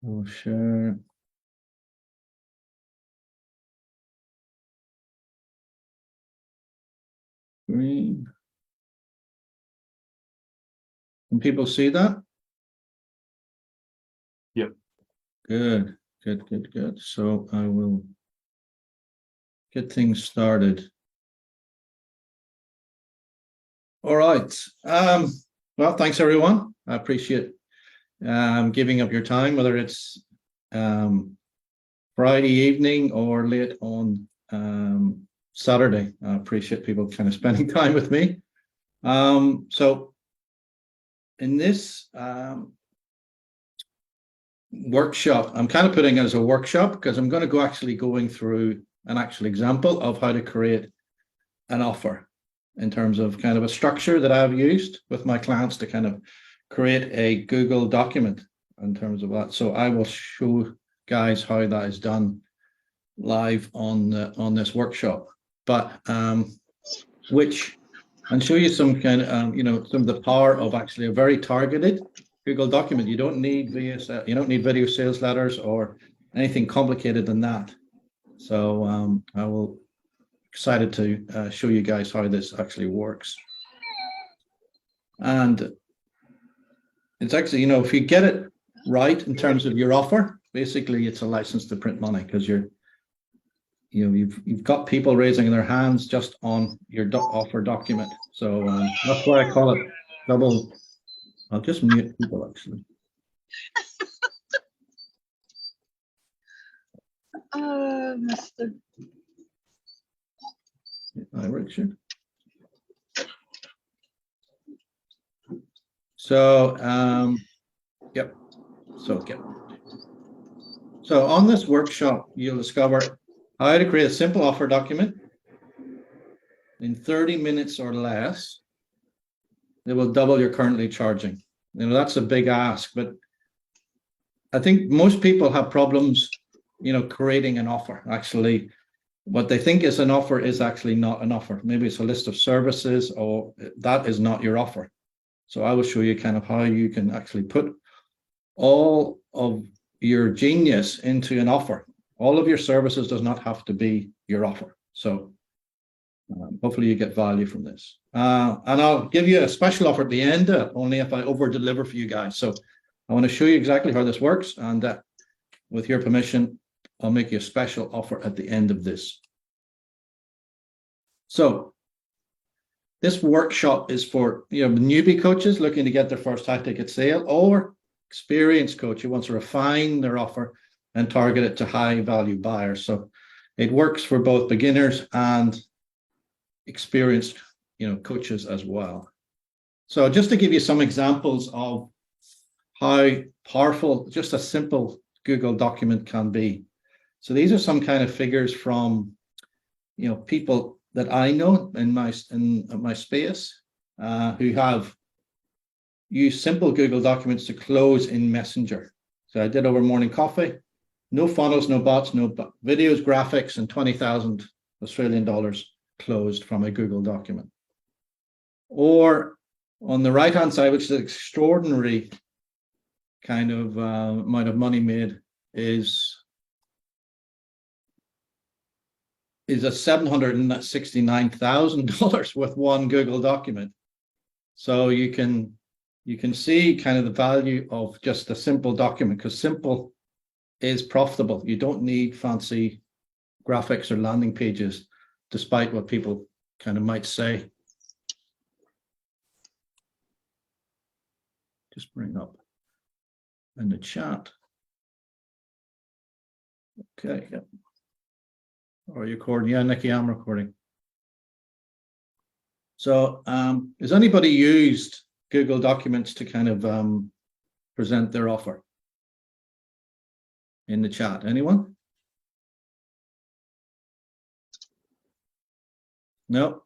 We'll share. Green. Can people see that? Yep. Good. So I will get things started. All right. Well, thanks everyone. I appreciate giving up your time, whether it's Friday evening or late on Saturday. I appreciate people kind of spending time with me. So in this workshop, I'm kind of putting it as a workshop because I'm going to going through an actual example of how to create an offer in terms of kind of a structure that I've used with my clients to kind of create a Google document in terms of that. So I will show guys how that is done live on this workshop, but which and show you some kind of some of the power of actually a very targeted Google document. You don't need video sales letters or anything complicated than that. So I will excited to show you guys how this actually works. And it's actually, if you get it right in terms of your offer, basically it's a license to print money because you've got people raising their hands just on your offer document. So that's why I call it double. I'll just mute people actually. Mr. Hi, Richard. So, yep. So on this workshop, you'll discover how to create a simple offer document in 30 minutes or less. It will double your currently charging. That's a big ask, but I think most people have problems, creating an offer. Actually, what they think is an offer is actually not an offer. Maybe it's a list of services, or that is not your offer. So I will show you kind of how you can actually put all of your genius into an offer. All of your services does not have to be your offer. So hopefully you get value from this. And I'll give you a special offer at the end, only if I over deliver for you guys. So I want to show you exactly how this works. And with your permission, I'll make you a special offer at the end of this. So this workshop is for newbie coaches looking to get their first high-ticket sale, or experienced coach who wants to refine their offer and target it to high-value buyers. So it works for both beginners and experienced coaches as well. So just to give you some examples of how powerful just a simple Google document can be. So these are some kind of figures from people that I know in my space who have used simple Google documents to close in Messenger. So I did over morning coffee, no funnels, no bots, no videos, graphics, and 20,000 Australian dollars closed from a Google document. Or on the right hand side, which is an extraordinary kind of amount of money made, is a $769,000 with one Google document. So you can see kind of the value of just a simple document, because simple is profitable. You don't need fancy graphics or landing pages, despite what people kind of might say. Just bring up in the chat. Okay, yeah. Are you recording? Yeah, Nikki, I'm recording. So has anybody used Google Documents to kind of present their offer in the chat? Anyone? No.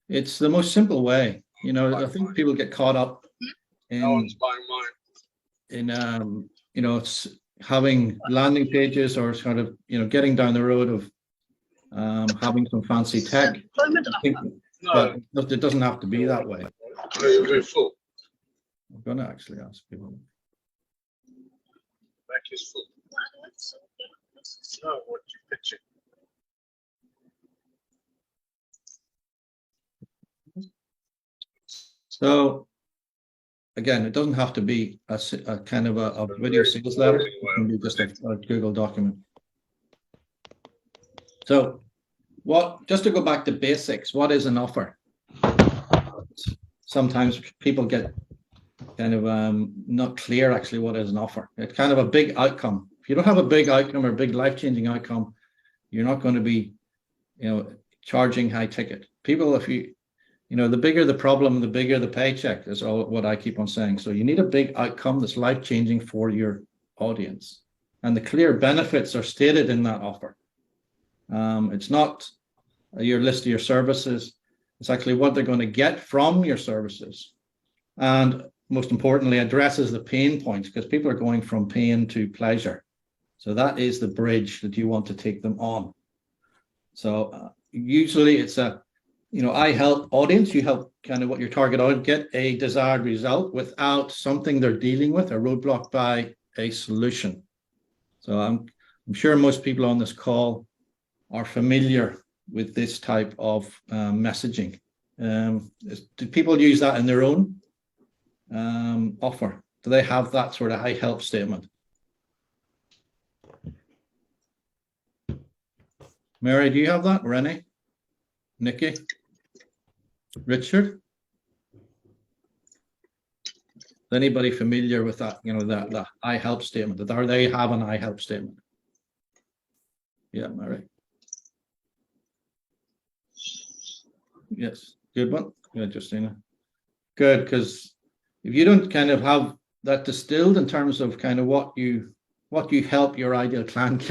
It's the most simple way. I think people get caught up in, No one's buying mine. it's having landing pages, or sort of, getting down the road of having some fancy tech. But it doesn't have to be that way. You're very full. I'm going to actually ask people. useful. No, what you pitching. So again, it doesn't have to be a kind of a video sales letter. It can be just a Google document. So just to go back to basics, what is an offer? Sometimes people get kind of not clear actually what is an offer. It's kind of a big outcome. If you don't have a big outcome or a big life-changing outcome, you're not going to be, charging high ticket. People, if you the bigger the problem, the bigger the paycheck is all what I keep on saying. So you need a big outcome that's life-changing for your audience. And the clear benefits are stated in that offer. It's not your list of your services. It's actually what they're going to get from your services. And most importantly, addresses the pain points, because people are going from pain to pleasure. So that is the bridge that you want to take them on. So usually it's I help audience, you help kind of what your target audience get a desired result without something they're dealing with, a roadblock by a solution. So I'm sure most people on this call are familiar with this type of messaging. Do people use that in their own offer? Do they have that sort of I help statement? Mary, do you have that? Rennie? Nikki? Richard? Is anybody familiar with that, that I help statement? Or they have an I help statement? Yeah, Mary. Yes, good one. Good, Justina. Good, because if you don't kind of have that distilled in terms of kind of what you help your ideal client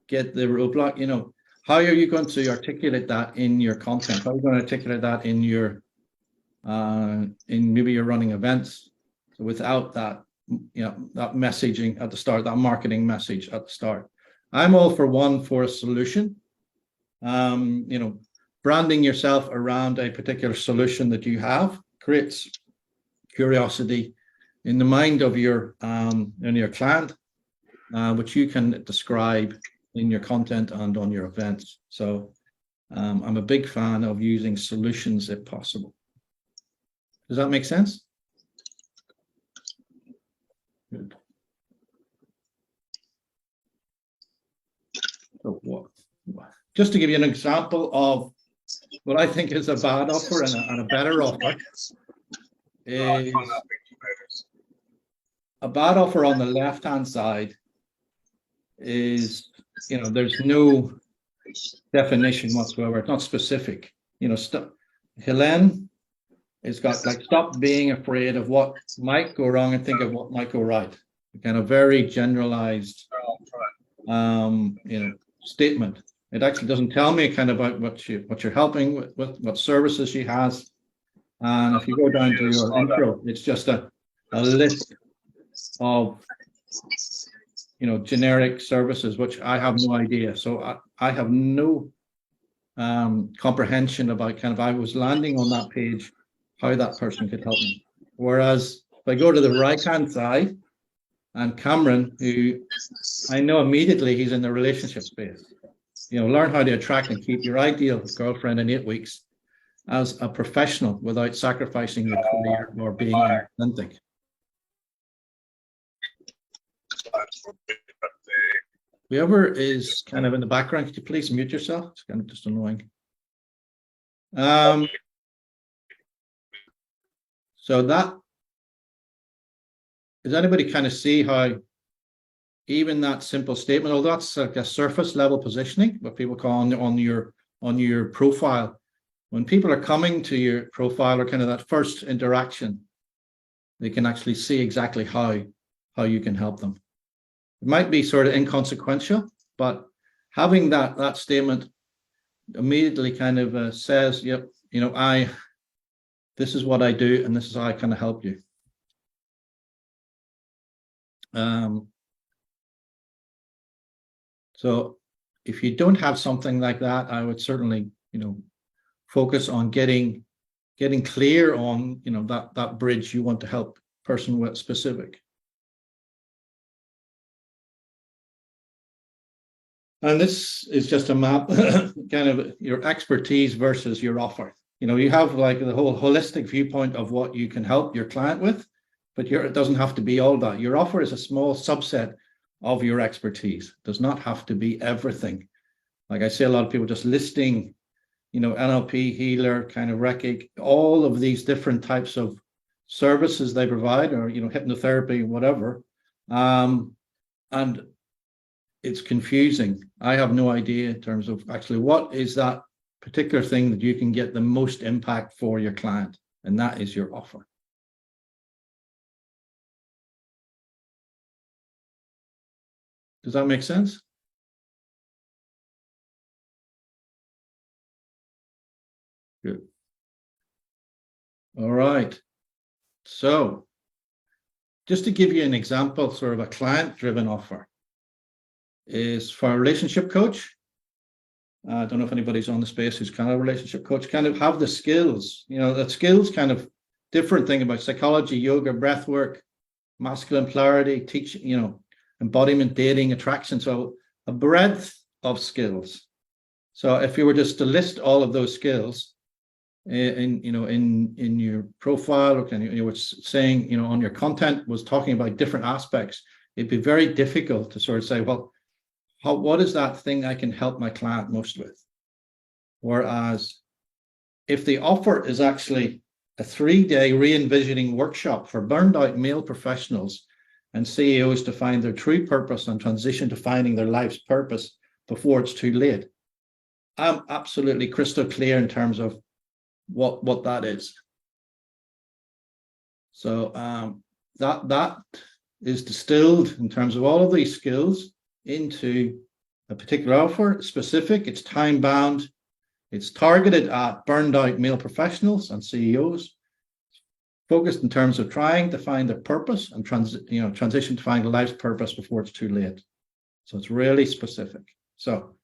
get the roadblock, how are you going to articulate that in your content? How are you going to articulate that in your in maybe you're running events? So without that, that messaging at the start, that marketing message at the start. I'm all for a solution. Branding yourself around a particular solution that you have creates curiosity in the mind of your client, which you can describe in your content and on your events. So I'm a big fan of using solutions if possible. Does that make sense? Good. So just to give you an example of what I think is a bad offer and a better offer is a bad offer on the left-hand side is, there's no definition whatsoever. It's not specific. Helene has got like, stop being afraid of what might go wrong and think of what might go right. Kind of very generalized, statement. It actually doesn't tell me kind of about what you're helping with, what services she has. And if you go down to your intro, it's just a list of generic services, which I have no idea. So I have no comprehension about kind of, I was landing on that page, how that person could help me. Whereas if I go to the right-hand side, and Cameron, who I know immediately he's in the relationship space, learn how to attract and keep your ideal girlfriend in 8 weeks as a professional without sacrificing your career or being authentic. Whoever is kind of in the background, could you please mute yourself? It's kind of just annoying. So that, does anybody kind of see how even that simple statement, although that's like a surface level positioning, what people call on your profile, when people are coming to your profile or kind of that first interaction, they can actually see exactly how you can help them. It might be sort of inconsequential, but having that statement immediately kind of says, yep, this is what I do, and this is how I kind of help you. So if you don't have something like that, I would certainly, focus on getting clear on, that bridge you want to help person with specific. And this is just a map, kind of your expertise versus your offer. You have like the whole holistic viewpoint of what you can help your client with, but it doesn't have to be all that. Your offer is a small subset of your expertise. It does not have to be everything. Like I say, a lot of people just listing, NLP, healer, kind of Reiki, all of these different types of services they provide, or, hypnotherapy, whatever. And it's confusing. I have no idea in terms of actually what is that particular thing that you can get the most impact for your client, and that is your offer. Does that make sense? Good. All right. So just to give you an example, sort of a client-driven offer is for a relationship coach. I don't know if anybody's on the space who's kind of a relationship coach, kind of have the skills, that skills kind of different thing about psychology, yoga, breath work, masculine polarity, teaching, embodiment, dating, attraction. So a breadth of skills. So if you were just to list all of those skills in your profile, or you were saying, on your content was talking about different aspects, it'd be very difficult to sort of say, well, what is that thing I can help my client most with? Whereas if the offer is actually a 3-day re-envisioning workshop for burned out male professionals and CEOs to find their true purpose and transition to finding their life's purpose before it's too late, I'm absolutely crystal clear in terms of what that is. So that is distilled in terms of all of these skills into a particular offer, specific, it's time bound, it's targeted at burned out male professionals and CEOs, focused in terms of trying to find their purpose and transition to find a life's purpose before it's too late. So it's really specific. So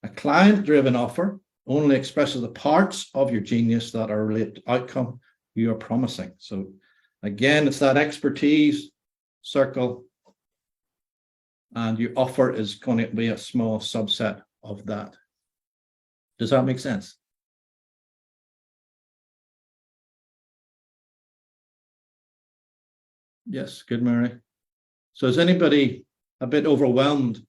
a client-driven offer only expresses the parts of your genius that are related to outcome you are promising. So again, it's that expertise circle, and your offer is going to be a small subset of that. Does that make sense? Yes, good, Mary. So is anybody a bit overwhelmed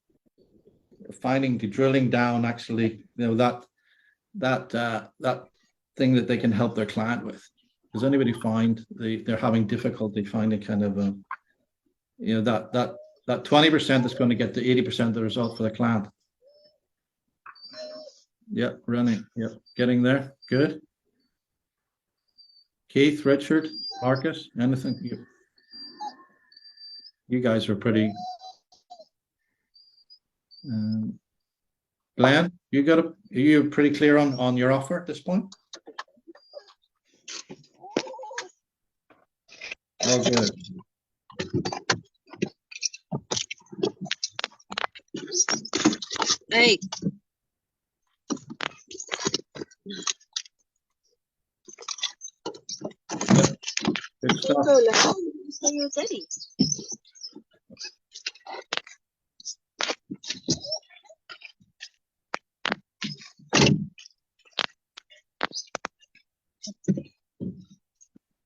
finding the drilling down actually, that thing that they can help their client with? Does anybody find they're having difficulty finding kind of that 20% that's going to get to 80% of the result for the client? Yeah, running. Yeah, getting there. Good. Keith, Richard, Marcus, anything? You guys are pretty. Glenn, are you pretty clear on your offer at this point? Oh, good. Hey. Good stuff.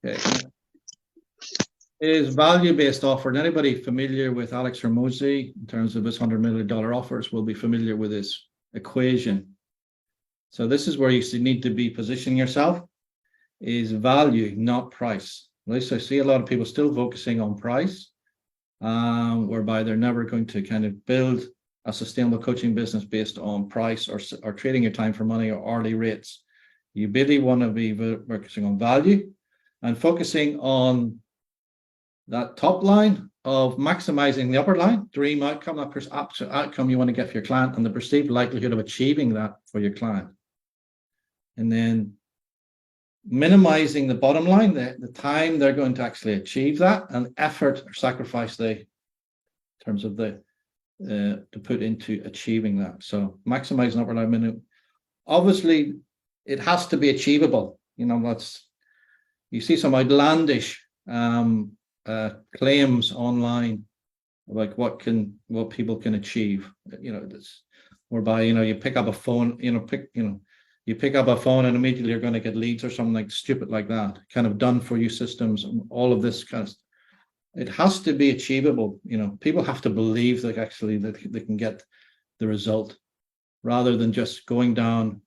Okay. Is value-based offer. And anybody familiar with Alex Hormozi in terms of his $100 million offers will be familiar with this equation. So this is where you need to be positioning yourself, is value, not price. At least I see a lot of people still focusing on price, whereby they're never going to kind of build a sustainable coaching business based on price or trading your time for money or hourly rates. You really want to be focusing on value and focusing on that top line of maximizing the upper line, dream outcome, that absolute outcome you want to get for your client, and the perceived likelihood of achieving that for your client. And then minimizing the bottom line, the time they're going to actually achieve that, and effort or sacrifice in terms of to put into achieving that. So maximizing upper line minimum. Obviously, it has to be achievable. You see some outlandish claims online about what people can achieve. whereby, you pick up a phone, you pick up a phone and immediately you're going to get leads or something like stupid like that, kind of done for you systems, and all of this kind of, it has to be achievable. People have to believe that actually that they can get the result rather than just going down,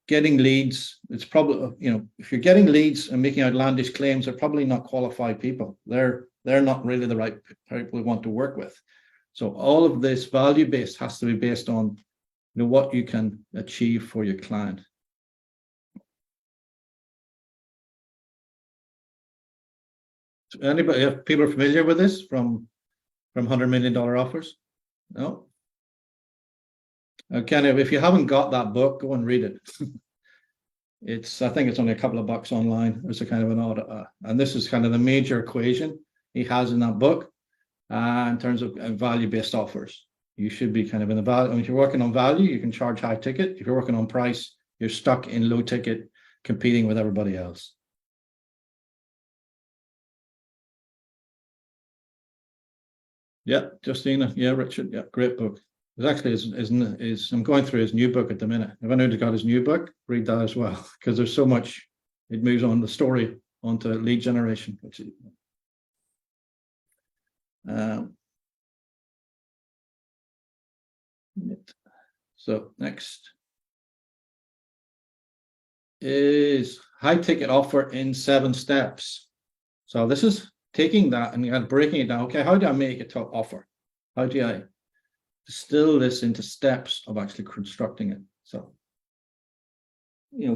getting leads. It's probably, if you're getting leads and making outlandish claims, they're probably not qualified people. They're not really the right people we want to work with. So all of this value-based has to be based on what you can achieve for your client. Anybody, if people are familiar with this from $100 million offers? No? Okay, if you haven't got that book, go and read it. I think it's only a couple of bucks online. It's a kind of an audit, and this is kind of the major equation he has in that book in terms of value-based offers. You should be kind of in the value. I mean, if you're working on value, you can charge high ticket. If you're working on price, you're stuck in low ticket, competing with everybody else. Yeah, Justina. Yeah, Richard. Yeah, great book. There's actually I'm going through his new book at the minute. If anyone got his new book, read that as well, because there's so much. It moves on the story onto lead generation. So next is high ticket offer in 7 steps. So this is taking that and breaking it down. Okay, how do I make a top offer? How do I distill this into steps of actually constructing it? So,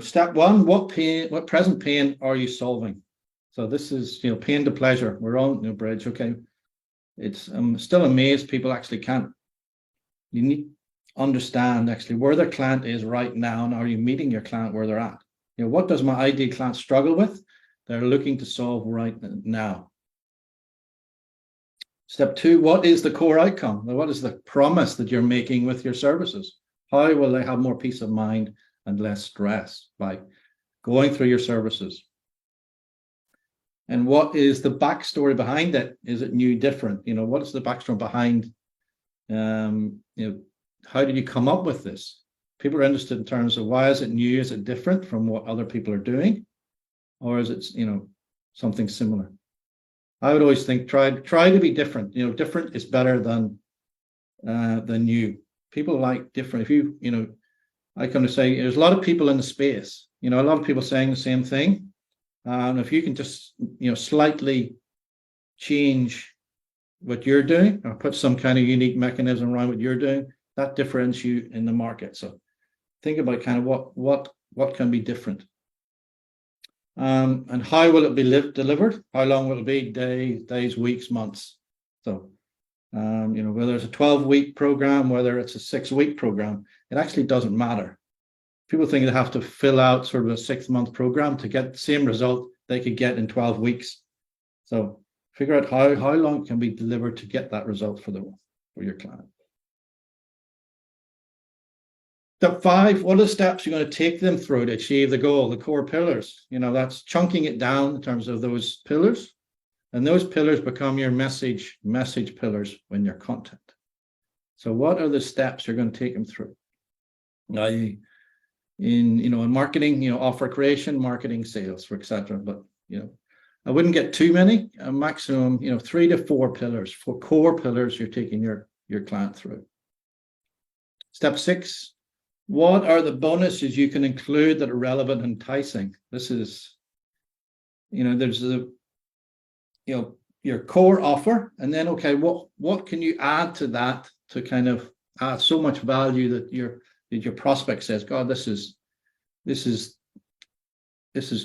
step 1, what present pain are you solving? So this is, pain to pleasure. We're on bridge. Okay, I'm still amazed people actually can't. You need to understand actually where their client is right now, and are you meeting your client where they're at? What does my ideal client struggle with? They're looking to solve right now. Step 2, what is the core outcome? What is the promise that you're making with your services? How will they have more peace of mind and less stress by going through your services? And what is the backstory behind it? Is it new, different? What is the backstory behind, how did you come up with this? People are interested in terms of why is it new? Is it different from what other people are doing? Or is it, something similar? I would always think try to be different. Different is better than new. People like different. If I kind of say there's a lot of people in the space. A lot of people saying the same thing. And if you can just slightly change what you're doing or put some kind of unique mechanism around what you're doing, that differentiates you in the market. So think about kind of what can be different. And how will it be delivered? How long will it be? Days, weeks, months. So, whether it's a 12-week program, whether it's a 6-week program, it actually doesn't matter. People think they have to fill out sort of a 6-month program to get the same result they could get in 12 weeks. So figure out how long it can be delivered to get that result for your client. Step 5, what are the steps you're going to take them through to achieve the goal, the core pillars? That's chunking it down in terms of those pillars. And those pillars become your message pillars when your content. So what are the steps you're going to take them through? Now, in marketing, offer creation, marketing, sales, etc. But, I wouldn't get too many, a maximum, 3 to 4 pillars, 4 core pillars you're taking your client through. Step 6. What are the bonuses you can include that are relevant and enticing? This is, there's your core offer, and then, okay, what can you add to that to kind of add so much value that your prospect says, God, this is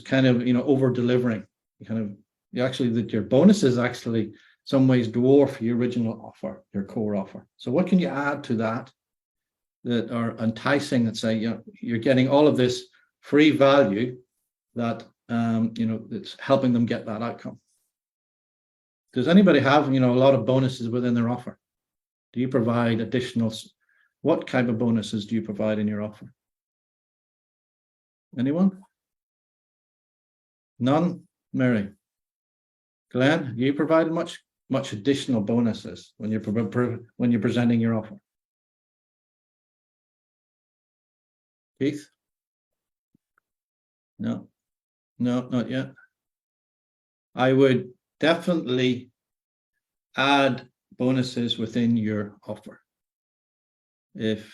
kind of, over delivering, kind of, that your bonuses actually some ways dwarf your original offer, your core offer. So what can you add to that are enticing, that say, you're getting all of this free value that, that's helping them get that outcome. Does anybody have, a lot of bonuses within their offer? Do you provide additional, what type of bonuses do you provide in your offer? Anyone? None? Mary? Glenn, do you provide much additional bonuses when you're presenting your offer? Keith? No, no, not yet. I would definitely add bonuses within your offer. If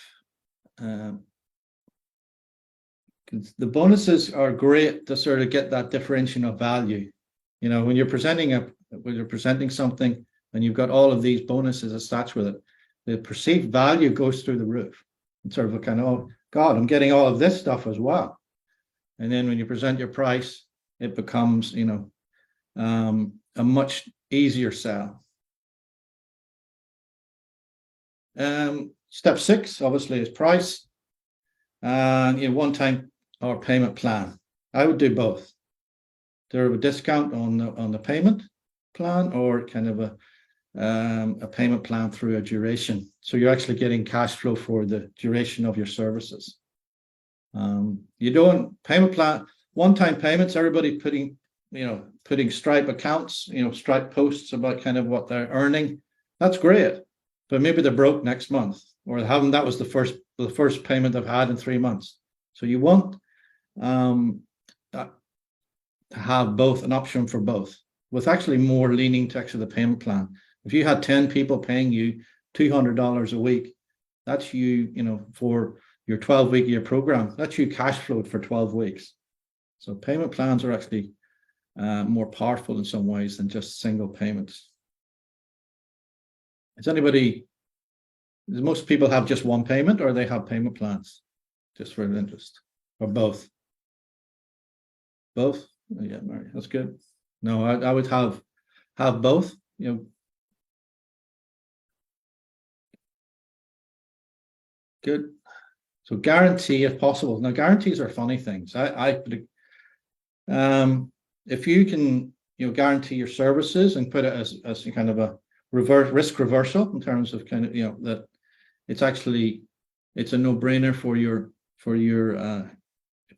the bonuses are great to sort of get that differentiation of value. You know, when you're presenting something and you've got all of these bonuses attached with it, the perceived value goes through the roof. It's sort of a kind of, oh God, I'm getting all of this stuff as well. And then when you present your price, it becomes, you know, a much easier sell. Step 6, obviously, is price. You know, one-time or payment plan. I would do both. There a discount on the payment plan, or kind of a payment plan through a duration. So you're actually getting cash flow for the duration of your services. You don't payment plan, one-time payments, everybody putting Stripe accounts, you know, Stripe posts about kind of what they're earning. That's great. But maybe they're broke next month, or that was the first payment they've had in 3 months. So you want to have both, an option for both, with actually more leaning to actually the payment plan. If you had 10 people paying you $200 a week, that's you know, for your 12-week year program, that's you cash flowed for 12 weeks. So payment plans are actually more powerful in some ways than just single payments. Does most people have just one payment, or they have payment plans just for interest, or both? Both? Oh, yeah, Mary, that's good. No, I would have both, you know. Good. So guarantee if possible. Now, guarantees are funny things. If you can, you know, guarantee your services and put it as kind of a risk reversal, in terms of kind of, you know, that it's a no-brainer for your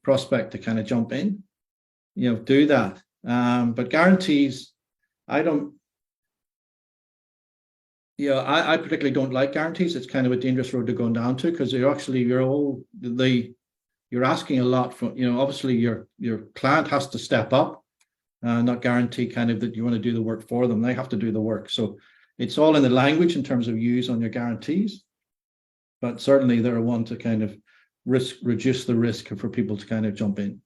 prospect to kind of jump in, you know, do that. But guarantees, I particularly don't like guarantees. It's kind of a dangerous road to go down to, because you're asking a lot from, you know, obviously your client has to step up, not guarantee kind of that you want to do the work for them. They have to do the work. So it's all in the language in terms of use on your guarantees, but certainly they're one to kind of reduce the risk for people to kind of jump in.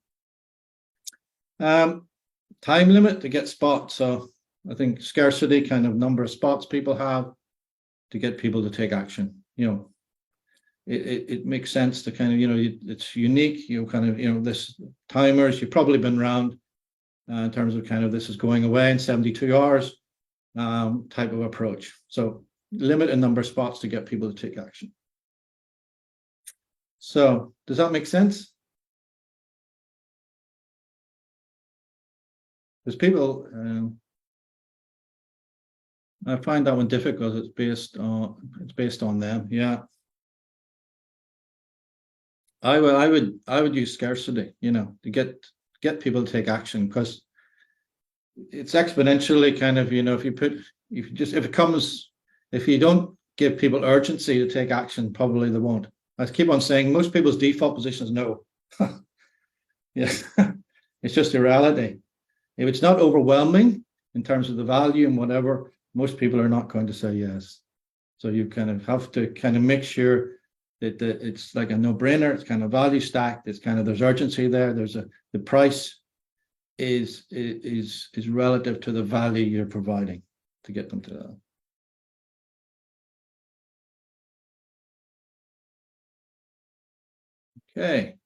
Time limit to get spots. So I think scarcity, kind of number of spots people have to get people to take action. You know, it makes sense to kind of, you know, it's unique, you know, kind of, you know, this timers, you've probably been around in terms of kind of this is going away in 72 hours type of approach. So limit a number of spots to get people to take action. So does that make sense? Because people, I find that one difficult. It's based on them. Yeah. I would use scarcity, you know, to get people to take action, because it's exponentially kind of, you know, if you don't give people urgency to take action, probably they won't. I keep on saying most people's default position is no. Yes, it's just a reality. If it's not overwhelming in terms of the value and whatever, most people are not going to say yes. So you kind of have to kind of make sure that it's like a no-brainer. It's kind of value stacked. It's kind of, there's urgency there. The price is relative to the value you're providing to get them to that. Okay,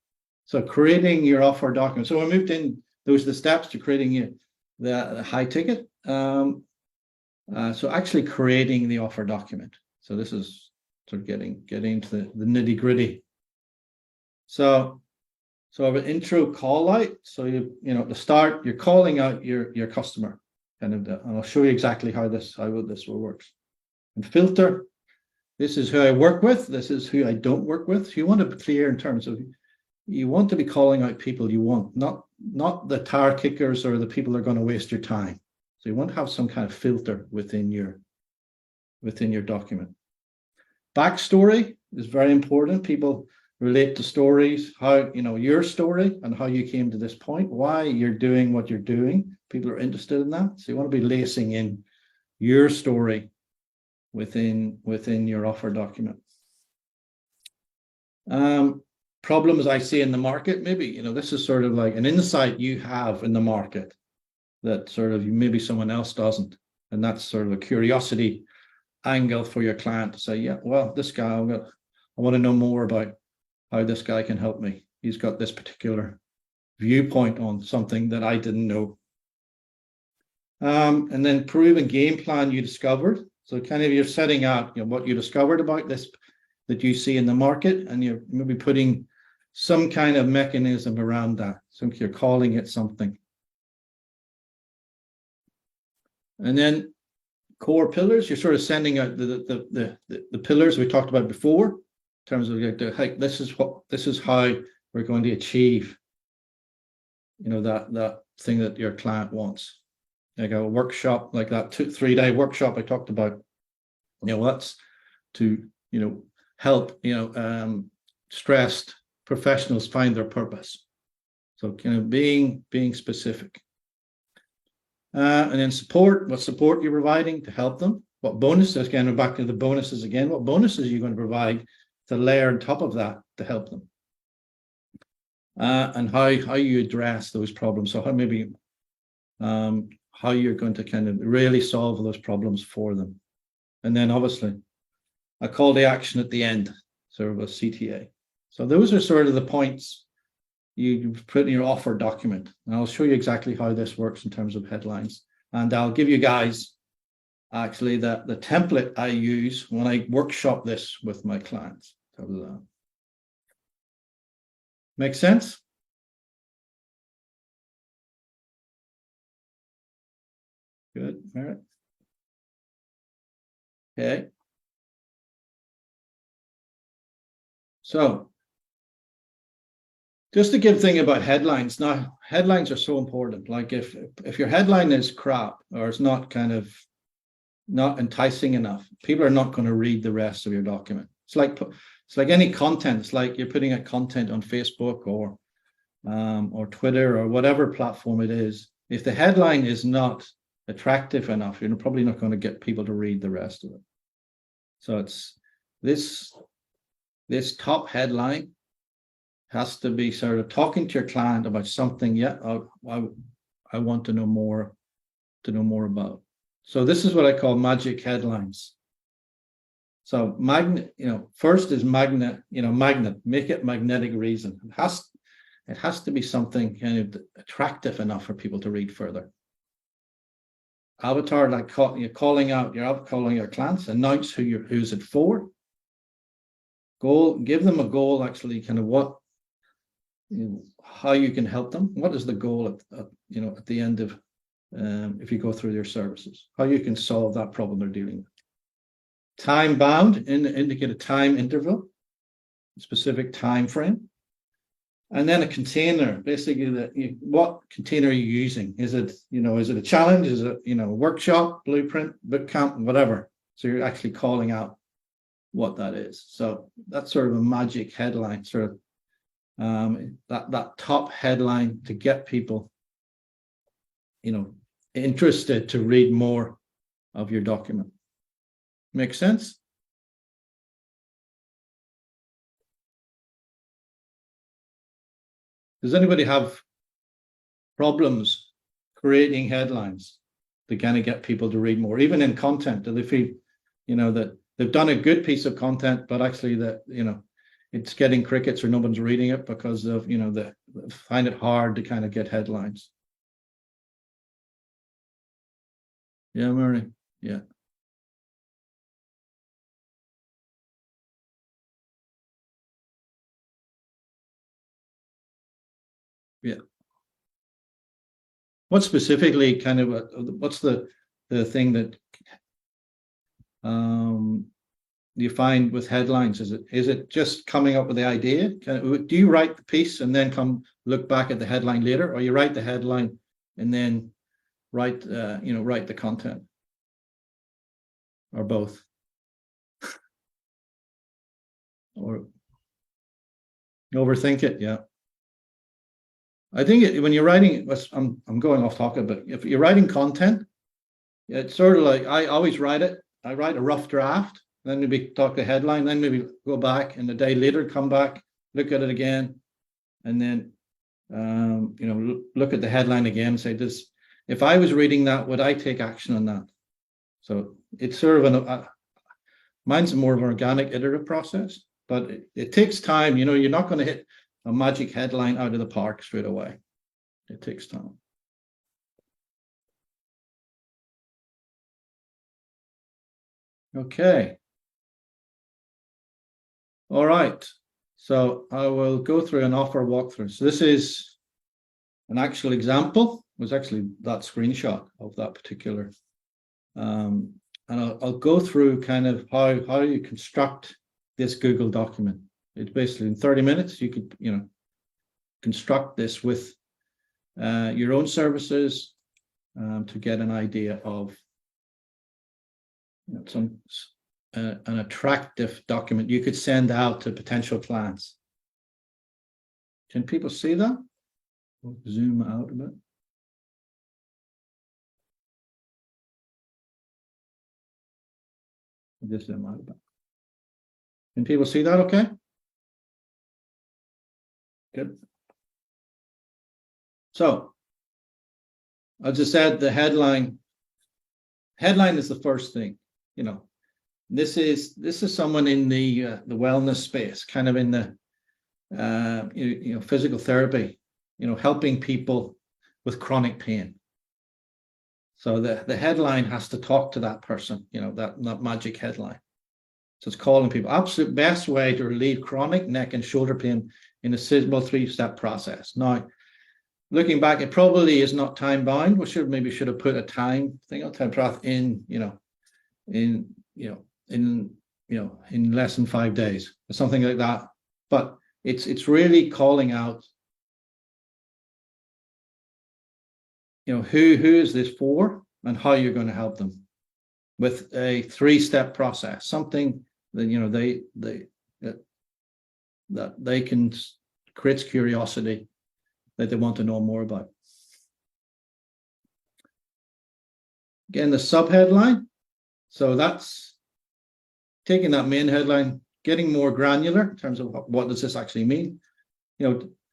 so creating your offer document. So we moved in, those are the steps to creating the high ticket. So actually creating the offer document. So this is sort of getting into the nitty gritty. So an intro call out. So you know at the start you're calling out your customer, and I'll show you exactly how this will work. And filter. This is who I work with. This is who I don't work with. So you want to be clear in terms of, you want to be calling out people you want, not the tire kickers or the people that are going to waste your time. So you want to have some kind of filter within your document. Backstory is very important. relate to stories, how, your story and how you came to this point, why you're doing what you're doing. People are interested in that. So you want to be lacing in your story within your offer document. Problems I see in the market, maybe, this is sort of like an insight you have in the market that sort of maybe someone else doesn't. And that's sort of a curiosity angle for your client to say, yeah, well, this guy, I want to know more about how this guy can help me. He's got this particular viewpoint on something that I didn't know. And then proven game plan you discovered. So kind of you're setting out, what you discovered about this that you see in the market, and you're maybe putting some kind of mechanism around that. So you're calling it something. And then core pillars, you're sort of sending out the pillars we talked about before, in terms of like, this is how we're going to achieve, that thing that your client wants. Like a workshop, like that 3-day workshop I talked about, that's to, help, stressed professionals find their purpose. So kind of being specific. And then support, what support you're providing to help them. What bonuses, again, we're back to the bonuses again. What bonuses are you going to provide to layer on top of that to help them? And how you address those problems. So how maybe how you're going to kind of really solve those problems for them. And then obviously a call to action at the end, sort of a CTA. So those are sort of the points you put in your offer document. And I'll show you exactly how this works in terms of headlines. And I'll give you guys actually the template I use when I workshop this with my clients. Make sense? Good, Merit. Okay. So just to give thing about headlines. Now, headlines are so important. Like if your headline is crap or it's not kind of not enticing enough, people are not going to read the rest of your document. It's like any content. It's like you're putting out content on Facebook or Twitter or whatever platform it is. If the headline is not attractive enough, you're probably not going to get people to read the rest of it. So it's this top headline has to be sort of talking to your client about something. Yeah, I want to know more about. So this is what I call magic headlines. So first is magnet, make it magnetic reason. It has to be something kind of attractive enough for people to read further. Avatar, like calling out your clients, announce who's it for. Goal, give them a goal, actually, kind of what, how you can help them. What is the goal at the end of, if you go through their services, how you can solve that problem they're dealing with. Time bound, indicate a time interval, specific time frame. And then a container, basically what container are you using? Is it a challenge? Is it, a workshop, blueprint, boot camp, whatever? So you're actually calling out what that is. So that's sort of a magic headline, sort of that top headline to get people, interested to read more of your document. Make sense? Does anybody have problems creating headlines to kind of get people to read more, even in content? Do they feel, that they've done a good piece of content, but actually that, it's getting crickets or no one's reading it because of, they find it hard to kind of get headlines? Yeah, Murray. Yeah. Yeah. What specifically kind of, what's the thing that you find with headlines? Is it just coming up with the idea? Do you write the piece and then come look back at the headline later, or you write the headline and then write the content, or both? Or Overthink it, yeah. I think when you're writing, I'm going off topic, but if you're writing content, it's sort of like I always write it. I write a rough draft, then maybe talk the headline, then maybe go back and a day later come back, look at it again, and then look at the headline again and say, this, if I was reading that, would I take action on that? So it's sort of mine's more of an organic iterative process, but it takes time. You're not going to hit a magic headline out of the park straight away. It takes time. Okay. All right. So I will go through an offer walkthrough. So this is an actual example. It was actually that screenshot of that particular. And I'll go through kind of how you construct this Google document. It's basically in 30 minutes, you could, construct this with your own services to get an idea of an attractive document you could send out to potential clients. Can people see that? We'll zoom out a bit. Just zoom out a bit. Can people see that okay? Good. So, as I said, the headline is the first thing. This is someone in the wellness space, kind of in the physical therapy, helping people with chronic pain. So the headline has to talk to that person, that magic headline. So it's calling people absolute best way to relieve chronic neck and shoulder pain in a simple 3-step process. Now, looking back, it probably is not time bound. We should have put a time thing on time path in less than 5 days or something like that. But it's really calling out, who is this for and how you're going to help them with a 3-step process, something that that they can creates curiosity that they want to know more about. Again, the subheadline. So that's taking that main headline, getting more granular in terms of what does this actually mean?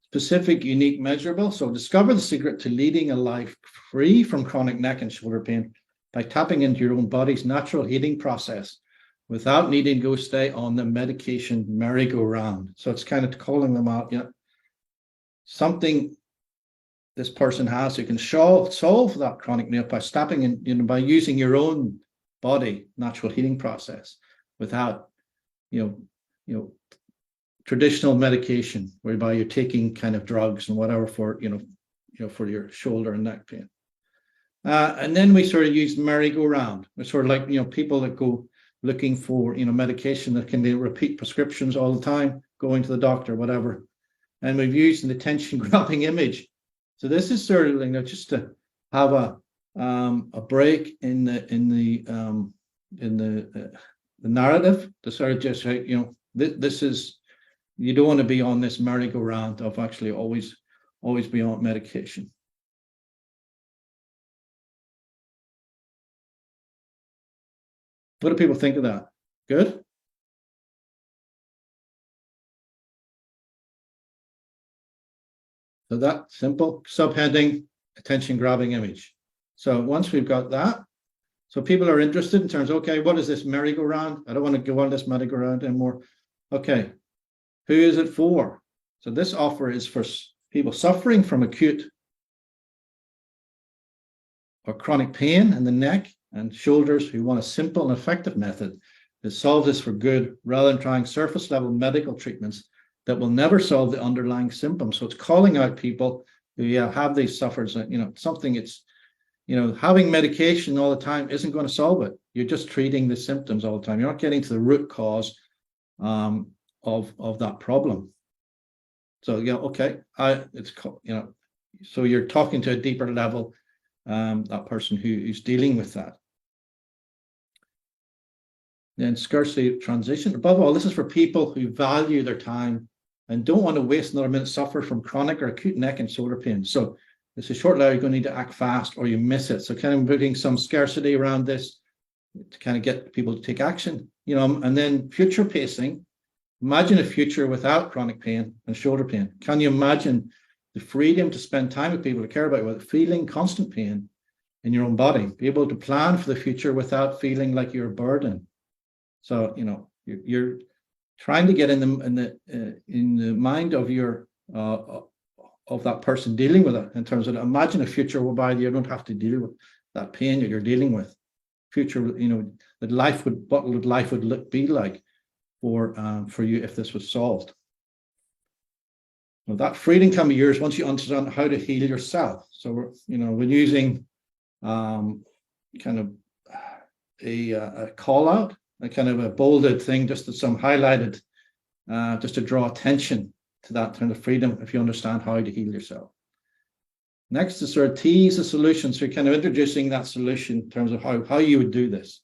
Specific, unique, measurable. So discover the secret to leading a life free from chronic neck and shoulder pain by tapping into your own body's natural healing process without needing to go stay on the medication merry-go-round. So it's kind of calling them out, something this person has who can solve that chronic nail by stepping in, by using your own body natural healing process without, traditional medication whereby you're taking kind of drugs and whatever for, for your shoulder and neck pain. And then we sort of use merry-go-round. We're sort of like, people that go looking for, medication that can repeat prescriptions all the time, going to the doctor, whatever. And we've used an attention-grabbing image. So this is sort of just to have a break in the narrative to sort of just say, this is, you don't want to be on this merry-go-round of actually always be on medication. What do people think of that? Good? So that simple subheading, attention-grabbing image. So once we've got that, so people are interested in terms of, okay, what is this merry-go-round? I don't want to go on this merry-go-round anymore. Okay, who is it for? So this offer is for people suffering from acute or chronic pain in the neck and shoulders who want a simple and effective method that solves this for good rather than trying surface level medical treatments that will never solve the underlying symptoms. So it's calling out people who have these suffers, something it's, having medication all the time isn't going to solve it. You're just treating the symptoms all the time. You're not getting to the root cause of that problem. So okay, so you're talking to a deeper level, that person who's dealing with that. Then scarcity transition. Above all, this is for people who value their time and don't want to waste another minute suffer from chronic or acute neck and shoulder pain. So it's a short lecture, you're going to need to act fast or you miss it. So kind of putting some scarcity around this to kind of get people to take action, and then future pacing. Imagine a future without chronic pain and shoulder pain. Can you imagine the freedom to spend time with people to care about without feeling constant pain in your own body? Be able to plan for the future without feeling like you're a burden. So, you're trying to get in the mind of your of that person dealing with it, in terms of imagine a future whereby you don't have to deal with that pain that you're dealing with. Future, that what would life be like for you if this was solved. Well, that freedom can be yours once you understand how to heal yourself. So we're using kind of a call out, a kind of a bolded thing, just to some highlighted, just to draw attention to that kind of freedom if you understand how to heal yourself. Next is sort of tease the solution. So you're kind of introducing that solution in terms of how you would do this.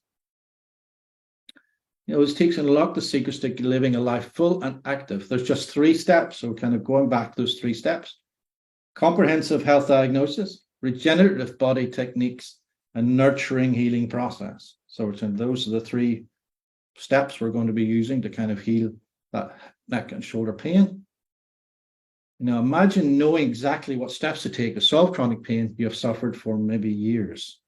It takes unlock the secrets to living a life full and active. There's just 3 steps. So kind of going back to those 3 steps: comprehensive health diagnosis, regenerative body techniques, and nurturing healing process. So those are the 3 steps we're going to be using to kind of heal that neck and shoulder pain. Imagine knowing exactly what steps to take to solve chronic pain you have suffered for maybe years.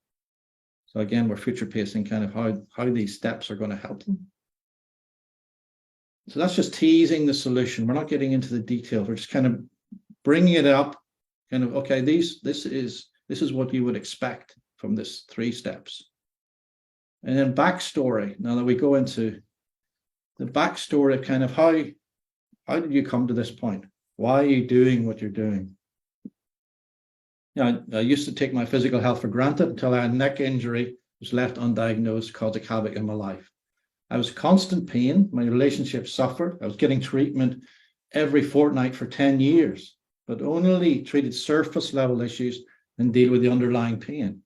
So again, we're future pacing kind of how these steps are going to help them. So that's just teasing the solution. We're not getting into the details. We're just kind of bringing it up. Kind of, okay, this is what you would expect from this 3 steps. And then backstory. Now that we go into the backstory, kind of how did you come to this point? Why are you doing what you're doing? I used to take my physical health for granted until I had a neck injury, was left undiagnosed, caused a havoc in my life. I was constant pain. My relationship suffered. I was getting treatment every fortnight for 10 years, but only treated surface level issues and deal with the underlying pain.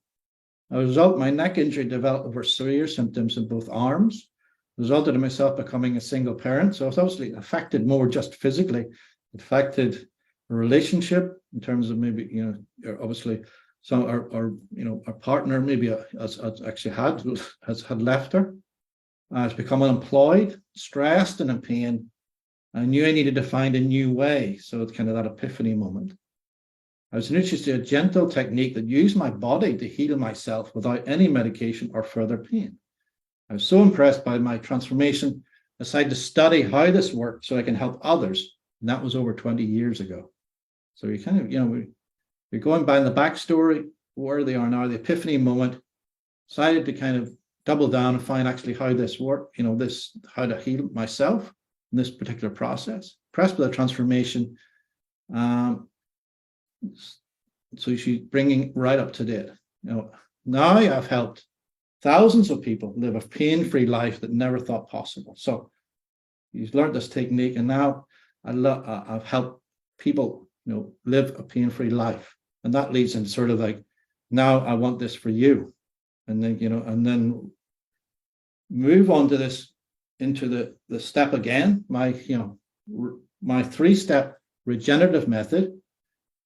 As a result, my neck injury developed over severe symptoms in both arms, resulted in myself becoming a single parent. So it's obviously affected more just physically. It affected a relationship in terms of maybe, obviously some our partner maybe has left her. Has become unemployed, stressed, and in pain. I knew I needed to find a new way. So it's kind of that epiphany moment. I was introduced to a gentle technique that used my body to heal myself without any medication or further pain. I was so impressed by my transformation, I decided to study how this worked so I can help others. And that was over 20 years ago. So we kind of, we're going by in the backstory, where they are now, the epiphany moment, decided to kind of double down and find actually how this worked, how to heal myself in this particular process. Impressed with the transformation. So she's bringing right up to date. Now I've helped thousands of people live a pain-free life that never thought possible. So he's learned this technique, and now I've helped people, live a pain-free life, and that leads in sort of like, now I want this for you, and then and then move on to this into the step again. My 3-step regenerative method.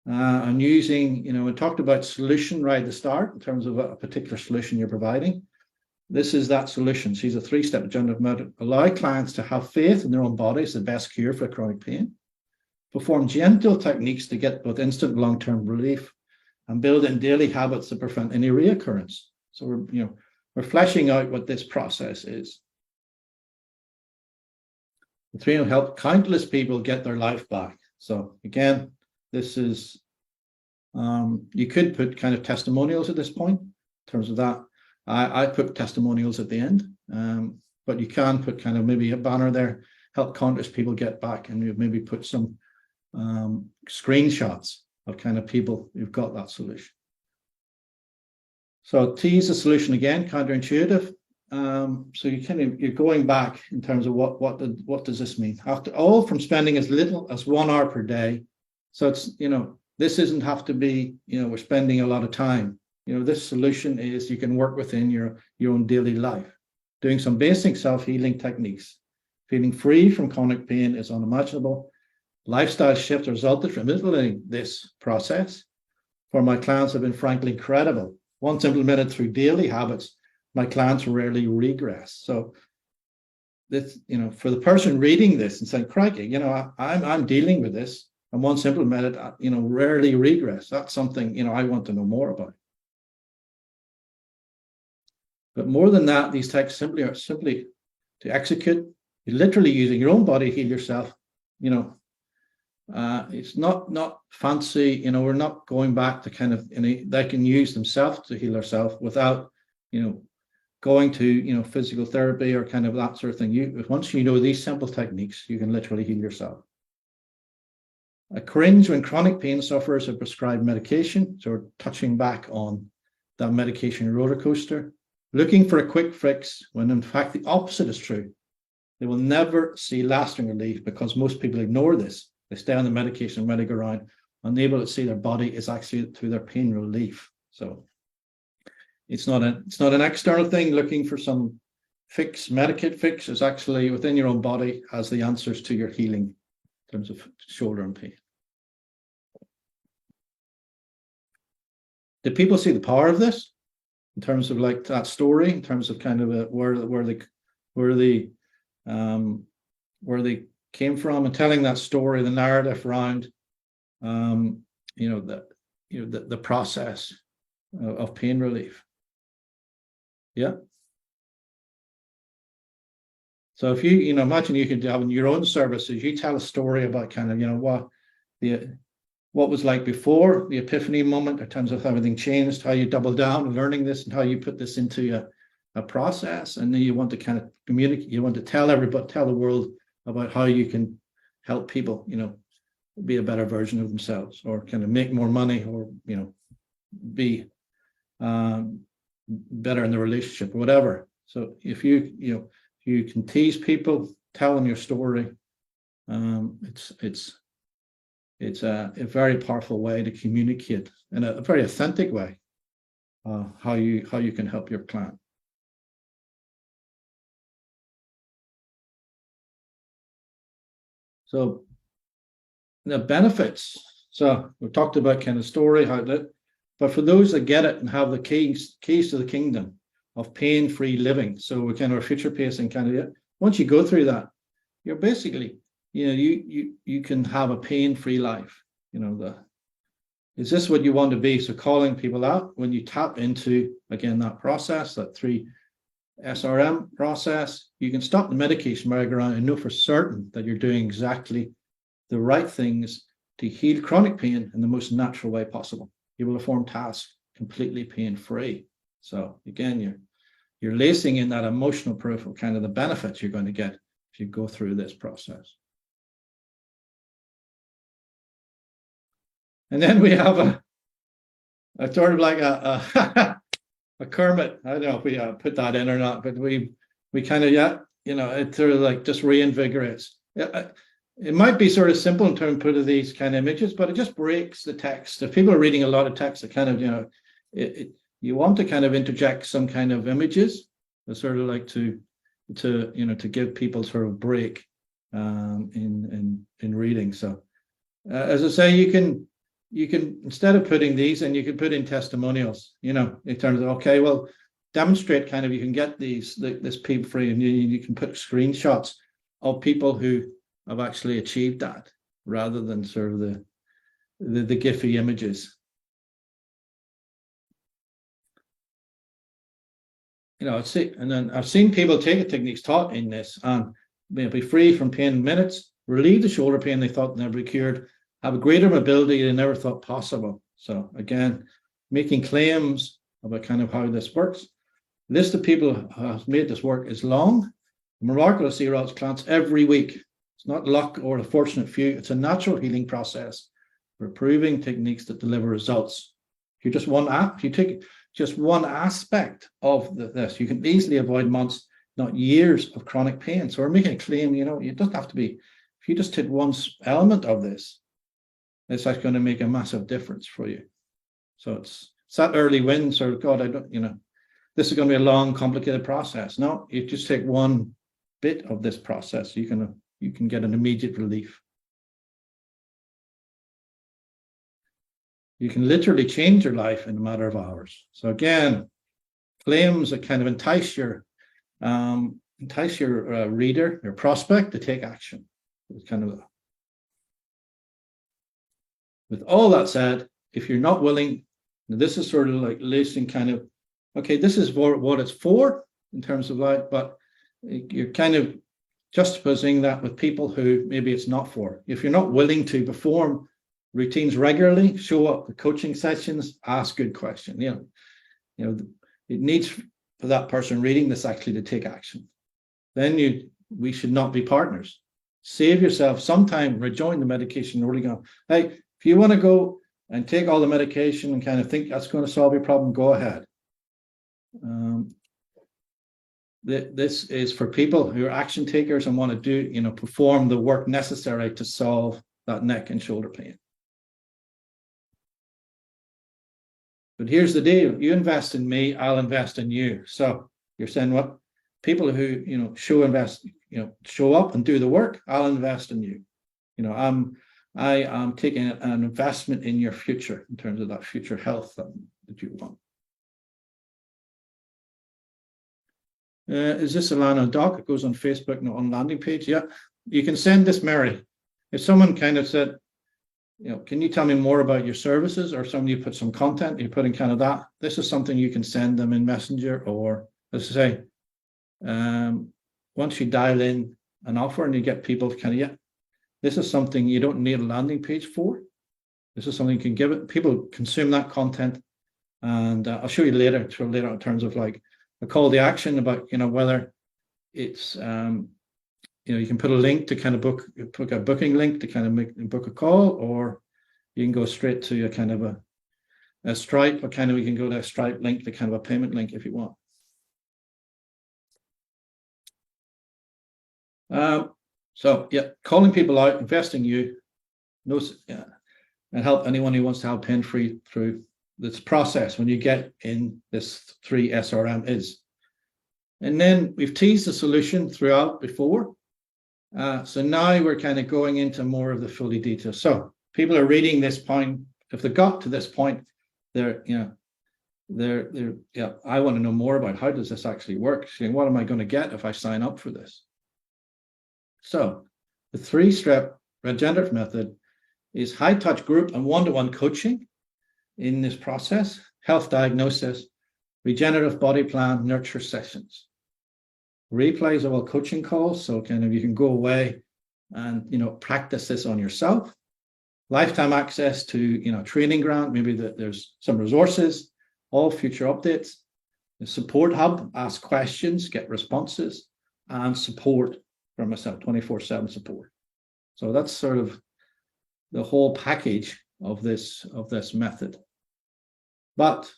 I'm using, we talked about solution right at the start in terms of a particular solution you're providing. This is that solution. She's a 3-step regenerative method. Allow clients to have faith in their own body as the best cure for chronic pain. Perform gentle techniques to get both instant and long-term relief, and build in daily habits to prevent any reoccurrence. So we're fleshing out what this process is. The 3 will help countless people get their life back. So again, this is, you could put kind of testimonials at this point in terms of that. I put testimonials at the end, but you can put kind of maybe a banner there, help countless people get back, and you maybe put some screenshots of kind of people who've got that solution. So tease the solution again, counterintuitive. So you're going back in terms of what does this mean? After all, from spending as little as 1 hour per day. So it's, this doesn't have to be, we're spending a lot of time. This solution is you can work within your own daily life, doing some basic self-healing techniques. Feeling free from chronic pain is unimaginable. lifestyle shift resulted from implementing this process for my clients have been frankly incredible. Once implemented through daily habits, my clients rarely regress. So this, for the person reading this and saying, crikey, I'm dealing with this, and once implemented, rarely regress. That's something, I want to know more about. But more than that, these texts are simply to execute. You're literally using your own body to heal yourself. It's not fancy. We're not going back to kind of, they can use themselves to heal themselves without, going to, physical therapy or kind of that sort of thing. Once you know these simple techniques, you can literally heal yourself. I cringe when chronic pain sufferers are prescribed medication. So we're touching back on that medication roller coaster, looking for a quick fix when in fact the opposite is true. They will never see lasting relief because most people ignore this. They stay on the medication and merry-go-round, unable to see their body is actually through their pain relief. So it's not an external thing looking for some fix, medicate fix. It's actually within your own body as the answers to your healing in terms of shoulder and pain. Did people see the power of this in terms of like that story, in terms of kind of where they came from, and telling that story, the narrative around the process of pain relief? Yeah. So if you imagine you could have in your own services, you tell a story about kind of what was like before the epiphany moment in terms of how everything changed, how you double down on learning this, and how you put this into a process, and then you want to kind of communicate. You want to tell the world about how you can help people, be a better version of themselves, or kind of make more money, or be better in the relationship, or whatever. So if you can tease people, tell them your story. It's a very powerful way to communicate in a very authentic way how you can help your client. So the benefits. So we talked about kind of story, but for those that get it and have the keys to the kingdom of pain-free living. So we kind of future pacing kind of, once you go through that, you're basically, you can have a pain-free life. Is this what you want to be? So calling people out when you tap into, again, that process, that 3 SRM process, you can stop the medication merry-go-round and know for certain that you're doing exactly the right things to heal chronic pain in the most natural way possible. You will perform tasks completely pain-free. So again, you're lacing in that emotional proof of kind of the benefits you're going to get if you go through this process. And then we have a sort of like a Kermit. I don't know if we put that in or not, but we kind of, it sort of like just reinvigorates. It might be sort of simple in terms of these kind of images, but it just breaks the text. If people are reading a lot of text, it kind of, you want to kind of interject some kind of images, sort of like to give people sort of break in reading. So as I say, you can instead of putting these in, you can put in testimonials, in terms of, okay, well, demonstrate kind of, you can get this pain free, and you can put screenshots of people who have actually achieved that rather than sort of the Giphy images. And then I've seen people take the techniques taught in this and be free from pain in minutes, relieve the shoulder pain they thought never be cured, have a greater mobility they never thought possible. So again, making claims about kind of how this works. The list of people who have made this work is long. Remarkable to see Rod's clients every week. It's not luck or a fortunate few. It's a natural healing process for proving techniques that deliver results. If you take just one aspect of this, you can easily avoid months, not years of chronic pain. So we're making a claim, it doesn't have to be, if you just take one element of this, it's actually going to make a massive difference for you. So it's that early win, sort of, God, this is going to be a long, complicated process. No, you just take one bit of this process, you can get an immediate relief. You can literally change your life in a matter of hours. So again, claims that kind of entice your reader, your prospect, to take action. It's kind of, with all that said, if you're not willing, this is sort of like listing kind of, okay, this is what it's for in terms of life, but you're kind of juxtaposing that with people who maybe it's not for. If you're not willing to perform routines regularly, show up at coaching sessions, ask good questions. You know, it needs for that person reading this actually to take action. Then we should not be partners. Save yourself some time, rejoin the medication early on. Hey, if you want to go and take all the medication and kind of think that's going to solve your problem, go ahead. This is for people who are action takers and want to do, perform the work necessary to solve that neck and shoulder pain. But here's the deal: you invest in me, I'll invest in you. So you're saying, what? People who show up and do the work, I'll invest in you. I am taking an investment in your future in terms of that future health that you want. Is this Alana Doc? It goes on Facebook, not on landing page. Yeah, you can send this, Mary. If someone kind of said, can you tell me more about your services, or someone you put some content, you put in kind of that, this is something you can send them in Messenger, or as I say, once you dial in an offer and you get people kind of, this is something you don't need a landing page for. This is something you can give it. People consume that content, and I'll show you later in terms of like a call to action about, whether it's, you can put a link to kind of book a booking link to kind of book a call, or you can go straight to a kind of a Stripe, or kind of, you can go to a Stripe link to kind of a payment link if you want. So yeah, calling people out, investing you, and help anyone who wants to have pain-free through this process when you get in this 3 SRM is. And then we've teased the solution throughout before. So now we're kind of going into more of the fully detailed. So people are reading this point. If they got to this point, I want to know more about how does this actually work? Saying, what am I going to get if I sign up for this? So the 3-step regenerative method is high-touch group and one-to-one coaching in this process, health diagnosis, regenerative body plan, nurture sessions, replays of all coaching calls. So kind of you can go away and, practice this on yourself. Lifetime access to, training ground, maybe there's some resources, all future updates, the support hub, ask questions, get responses, and support from myself, 24/7 support. So that's sort of the whole package of this method. But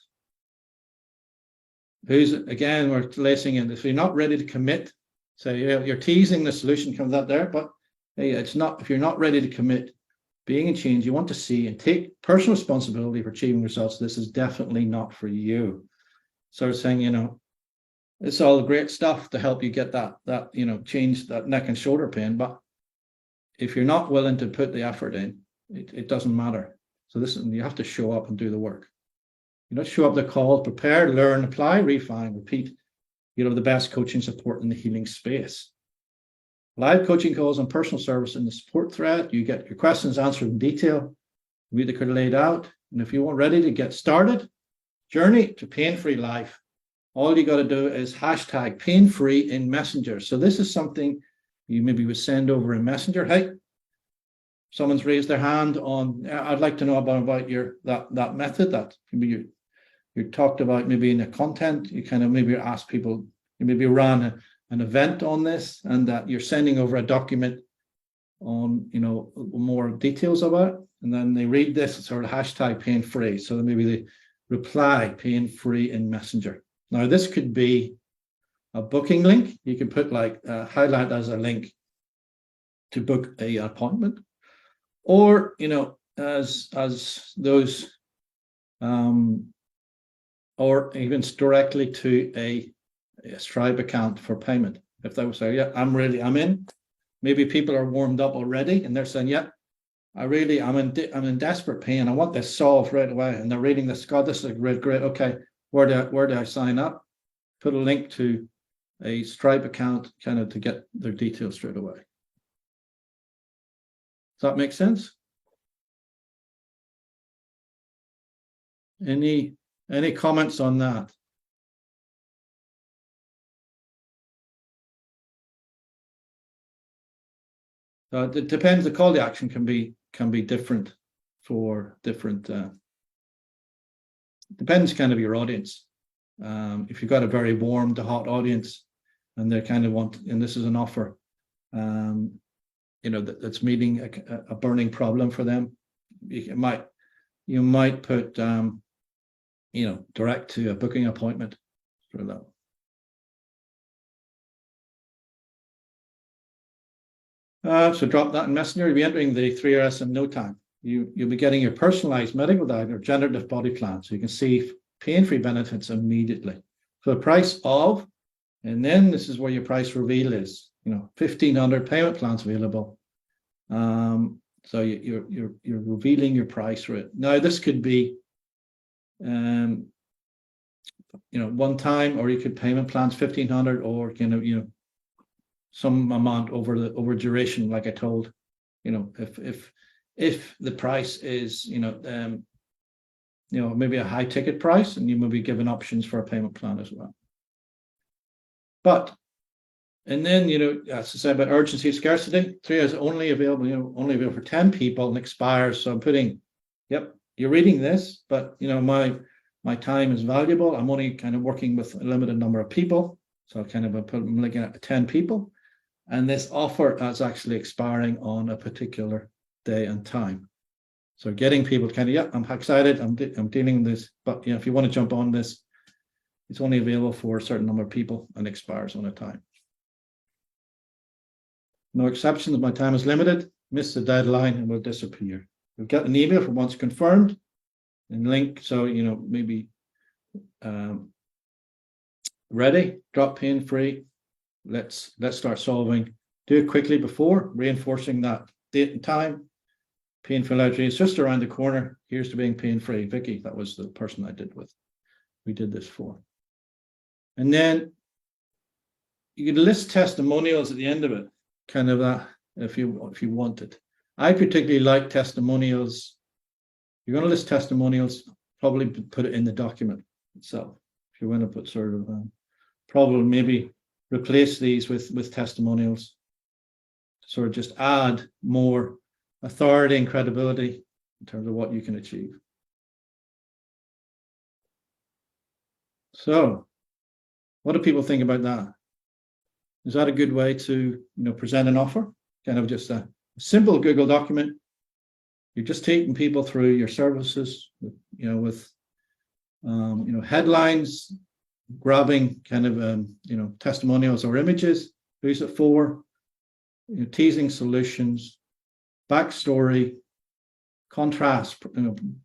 we're lacing in, if you're not ready to commit, so you're teasing the solution comes out there, but hey, it's not, if you're not ready to commit, being in change, you want to see and take personal responsibility for achieving results, this is definitely not for you. So saying, it's all great stuff to help you get that change that neck and shoulder pain, but if you're not willing to put the effort in, it doesn't matter. So you have to show up and do the work. Show up the call, prepare, learn, apply, refine, repeat. The best coaching support in the healing space. Live coaching calls and personal service in the support thread. You get your questions answered in detail. We could have laid out. And if you want ready to get started, journey to pain-free life, all you got to do is hashtag pain-free in Messenger. So this is something you maybe would send over in Messenger. Hey, someone's raised their hand on, I'd like to know about that method that maybe you talked about, maybe in the content, you kind of maybe ask people, you maybe ran an event on this, and that you're sending over a document on, more details about it. And then they read this sort of hashtag pain-free. So maybe they reply pain-free in Messenger. Now, this could be a booking link. You can put highlight as a link to book a appointment, or, as those, or even directly to a Stripe account for payment. If they would say, yeah, I'm in. Maybe people are warmed up already and they're saying, yeah, I'm in desperate pain. I want this solved right away. And they're reading this. God, this is great. Okay, where do I sign up? Put a link to a Stripe account, kind of to get their details straight away. Does that make sense? Any comments on that? It depends. The call to action can be different for different. Depends kind of your audience. If you've got a very warm to hot audience, and they kind of want, and this is an offer, that's meeting a burning problem for them, you might put direct to a booking appointment for that. So drop that in Messenger. You'll be entering the 3RS in no time. You'll be getting your personalized medical diet or generative body plan, so you can see pain-free benefits immediately for the price of, and then this is where your price reveal is. 1,500 payment plans available. So you're revealing your price for it. Now this could be, one time, or you could payment plans 1,500, or some amount over duration, like I told. If the price is maybe a high ticket price, and you may be given options for a payment plan as well. And then as I said about urgency scarcity, 3 is only available for 10 people and expires. So I'm putting, yep, you're reading this, but my time is valuable. I'm only kind of working with a limited number of people, so I'm looking at 10 people. And this offer is actually expiring on a particular day and time. So getting people I'm excited, I'm dealing with this, but if you want to jump on this, it's only available for a certain number of people and expires on a time. No exceptions, my time is limited, miss the deadline and will disappear. You'll get an email from once confirmed and link, so maybe ready, drop pain free. Let's start solving. Do it quickly before, reinforcing that date and time. Pain-free allergy is just around the corner. Here's to being pain-free. Vicky, that was the person I did with. We did this for. And then you can list testimonials at the end of it, kind of that, if you wanted. I particularly like testimonials. You're going to list testimonials, probably put it in the document itself. If you want to put sort of probably maybe replace these with testimonials, sort of just add more authority and credibility in terms of what you can achieve. So what do people think about that? Is that a good way to present an offer? Kind of just a simple Google document. You're just taking people through your services with headlines, grabbing kind of testimonials or images. Who's it for? Teasing solutions, backstory, contrast,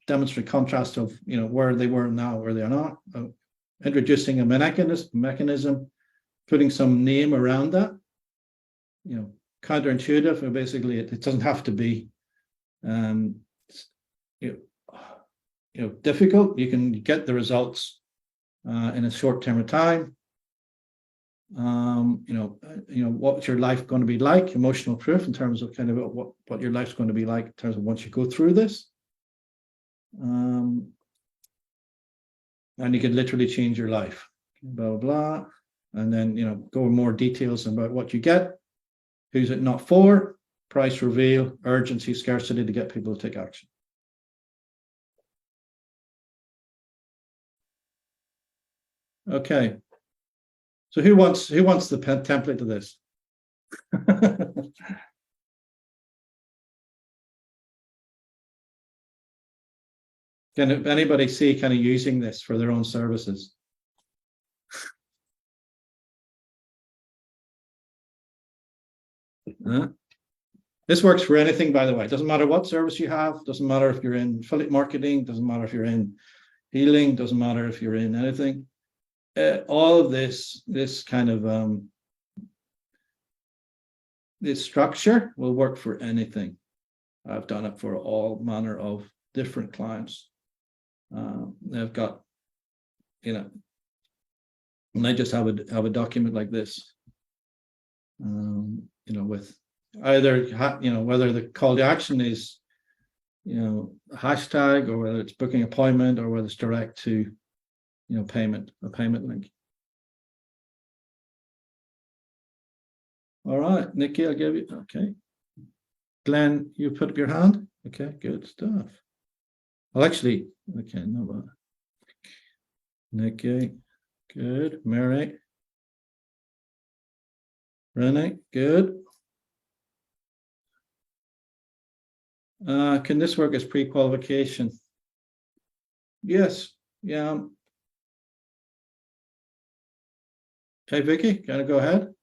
demonstrate contrast of where they were now, where they are not. Introducing a mechanism, putting some name around that. Counterintuitive. Basically, it doesn't have to be difficult. You can get the results in a short term of time. What's your life going to be like? Emotional proof in terms of kind of what your life's going to be like in terms of once you go through this. And you could literally change your life, blah, blah, blah. And then, go in more details about what you get. Who's it not for? Price reveal, urgency, scarcity to get people to take action. Okay. So who wants the template to this? Can anybody see kind of using this for their own services? This works for anything, by the way. It doesn't matter what service you have. Doesn't matter if you're in affiliate marketing. Doesn't matter if you're in healing. Doesn't matter if you're in anything. All of this kind of this structure will work for anything. I've done it for all manner of different clients. They've got, and I just have a document like this, with either, whether the call to action is, a hashtag, or whether it's booking appointment, or whether it's direct to, a payment link. All right, Nikki, I'll give you, okay. Glenn, you put up your hand? Okay, good stuff. Well, actually, okay, no, Nikki, good. Mary, Renee, good. Can this work as pre-qualification? Yes, yeah. Okay, Vicky, can I go ahead?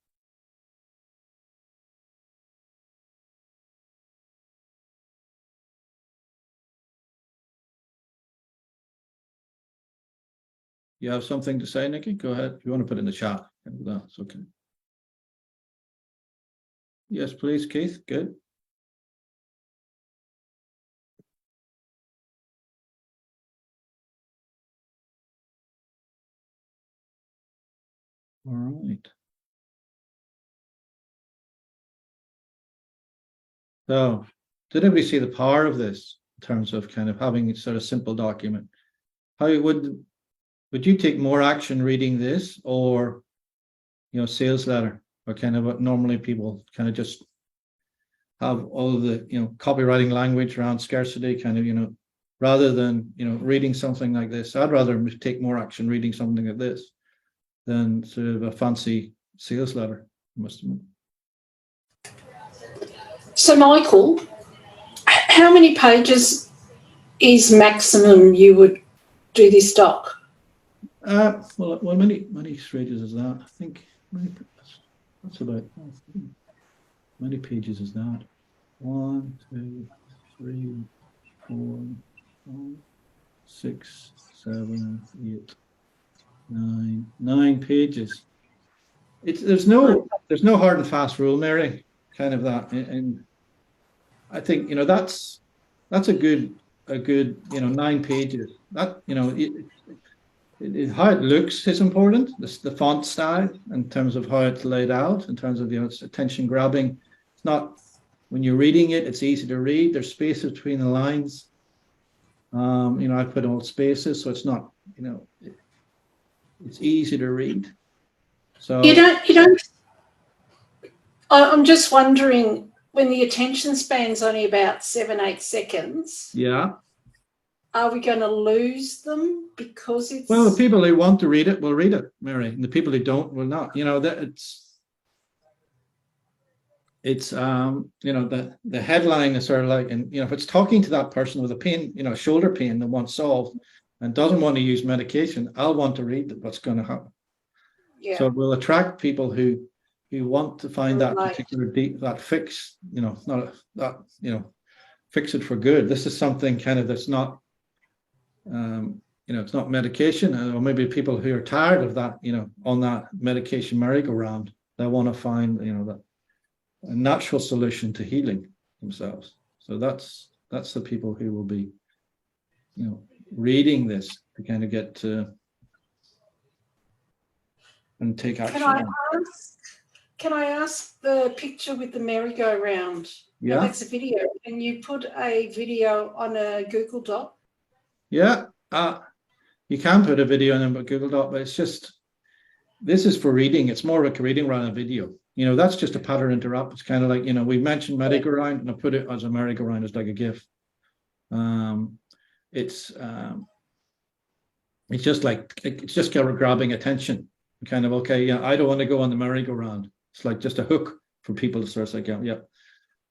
You have something to say, Nikki? Go ahead. If you want to put it in the chat, that's okay. Yes, please, Keith. Good. All right. So, did everybody see the power of this in terms of kind of having a sort of simple document? How would you take more action reading this, or sales letter, or kind of what normally people kind of just have all of the copywriting language around scarcity, kind of rather than reading something like this? I'd rather take more action reading something like this than sort of a fancy sales letter, I must admit. So, Michael, how many pages is maximum you would do this doc? Well, many pages is that? I think that's about. Many pages is that? 1, 2, 3, 4, 5, 6, 7, 8, 9 pages. There's no hard and fast rule, Mary. Kind of that, and I think that's a good 9 pages. That how it looks is important. The font style, in terms of how it's laid out, in terms of it's attention grabbing. It's not, when you're reading it, it's easy to read. There's spaces between the lines. I put all spaces, so it's not it's easy to read. So you don't. I'm just wondering, when the attention span's only about 7-8 seconds. Yeah. Are we going to lose them because it's... Well, the people who want to read it will read it, Mary, and the people who don't will not. That it's the headline is sort of like, and if it's talking to that person with a pain, shoulder pain that wants solved and doesn't want to use medication, I'll want to read what's going to happen. Yeah. So it will attract people who want to find that particular that fix, not that fix it for good. This is something kind of that's not. It's not medication, or maybe people who are tired of that, on that medication merry-go-round, they want to find, that a natural solution to healing themselves. So that's the people who will be, reading this to kind of get to and take action. Can I ask the picture with the merry-go-round? Yeah, that's a video. Can you put a video on a Google Doc? Yeah, you can put a video in a Google Doc, but it's just, this is for reading. It's more like a reading rather than a video. That's just a pattern interrupt. It's kind of like, we mentioned merry-go-round, and I put it as a merry-go-round as like a GIF. It's just like, it's just kind of grabbing attention. Kind of, okay, yeah, I don't want to go on the merry-go-round. It's like just a hook for people to start like, yeah,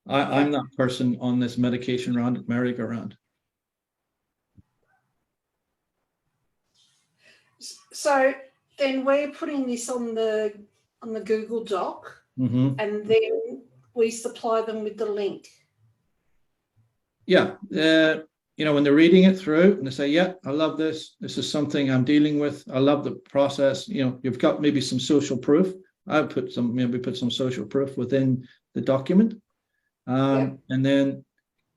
I'm that person on this medication round, merry-go-round. So then we're putting this on the Google Doc, and then we supply them with the link. Yeah, when they're reading it through and they say, yeah, I love this. This is something I'm dealing with. I love the process. You've got maybe some social proof. I put some social proof within the document. And then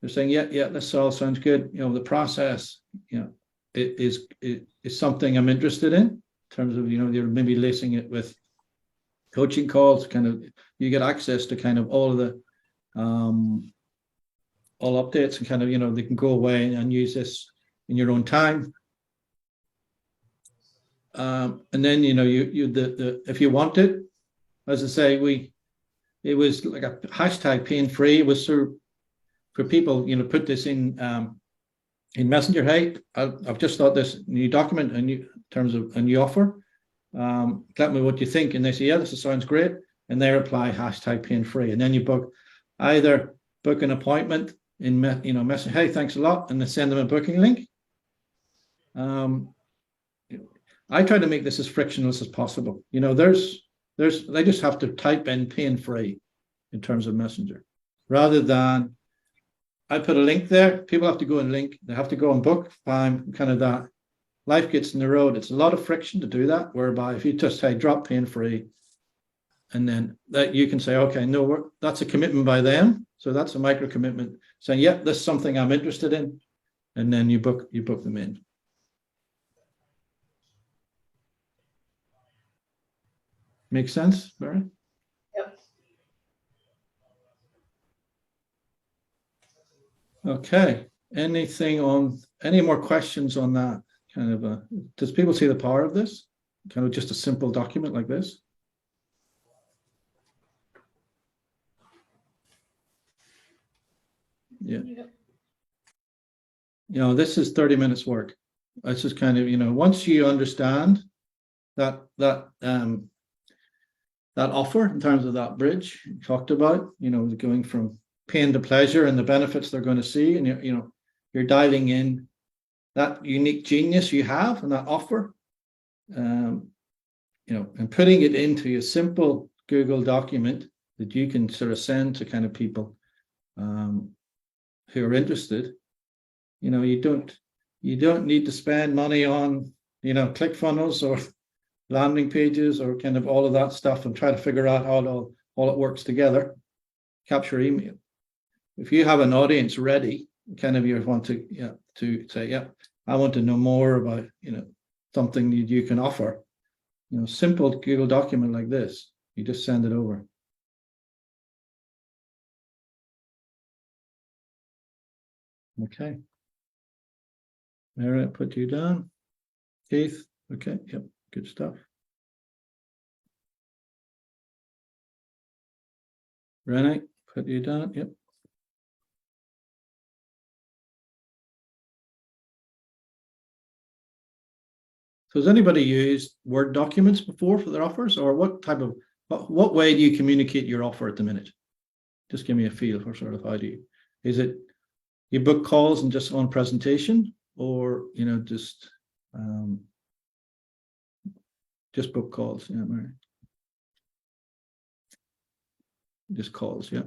they're saying, yeah, this all sounds good. You know, the process, you know, it is something I'm interested in terms of, you know, you're maybe lacing it with coaching calls, kind of, you get access to kind of all of the, all updates, and kind of, you know, they can go away and use this in your own time. And then, you know, if you want it, as I say, it was like a hashtag pain-free. It was for people, you know, put this in Messenger. Hey, I've just thought this new document, in terms of a new offer. Let me what you think. And they say, yeah, this sounds great. And they reply hashtag pain-free. And then you either book an appointment in, you know, message, hey, thanks a lot, and then send them a booking link. I try to make this as frictionless as possible. You know, they just have to type in pain-free in terms of Messenger, rather than I put a link there. People have to go and link. They have to go and book time, kind of that. Life gets in the road. It's a lot of friction to do that, whereby if you just say drop pain-free, and then that you can say, okay, no, that's a commitment by them. So that's a micro commitment saying, yeah, this is something I'm interested in. And then you book them in. Make sense, Barry? Yep. Okay. Any more questions on that? Kind of does people see the power of this? Kind of just a simple document like this? Yeah. Yep. You know, this is 30 minutes work. It's just kind of, you know, once you understand that offer in terms of that bridge you talked about, you know, going from pain to pleasure and the benefits they're going to see, and you're dialing in that unique genius you have and that offer, you know, and putting it into a simple Google document that you can sort of send to kind of people who are interested. You know, you don't need to spend money on, you know, ClickFunnels or landing pages or kind of all of that stuff and try to figure out how all it works together. Capture email. If you have an audience ready, kind of you want to say, yeah, I want to know more about, you know, something you can offer. You know, simple Google document like this, you just send it over. Okay. Mary, put you down. Keith, okay, yep, good stuff. Renee, put you down, yep. So has anybody used Word documents before for their offers, or what way do you communicate your offer at the minute? Just give me a feel for sort of is it you book calls and just on presentation, or, you know, just book calls? Yeah, Mary. Just calls, yeah.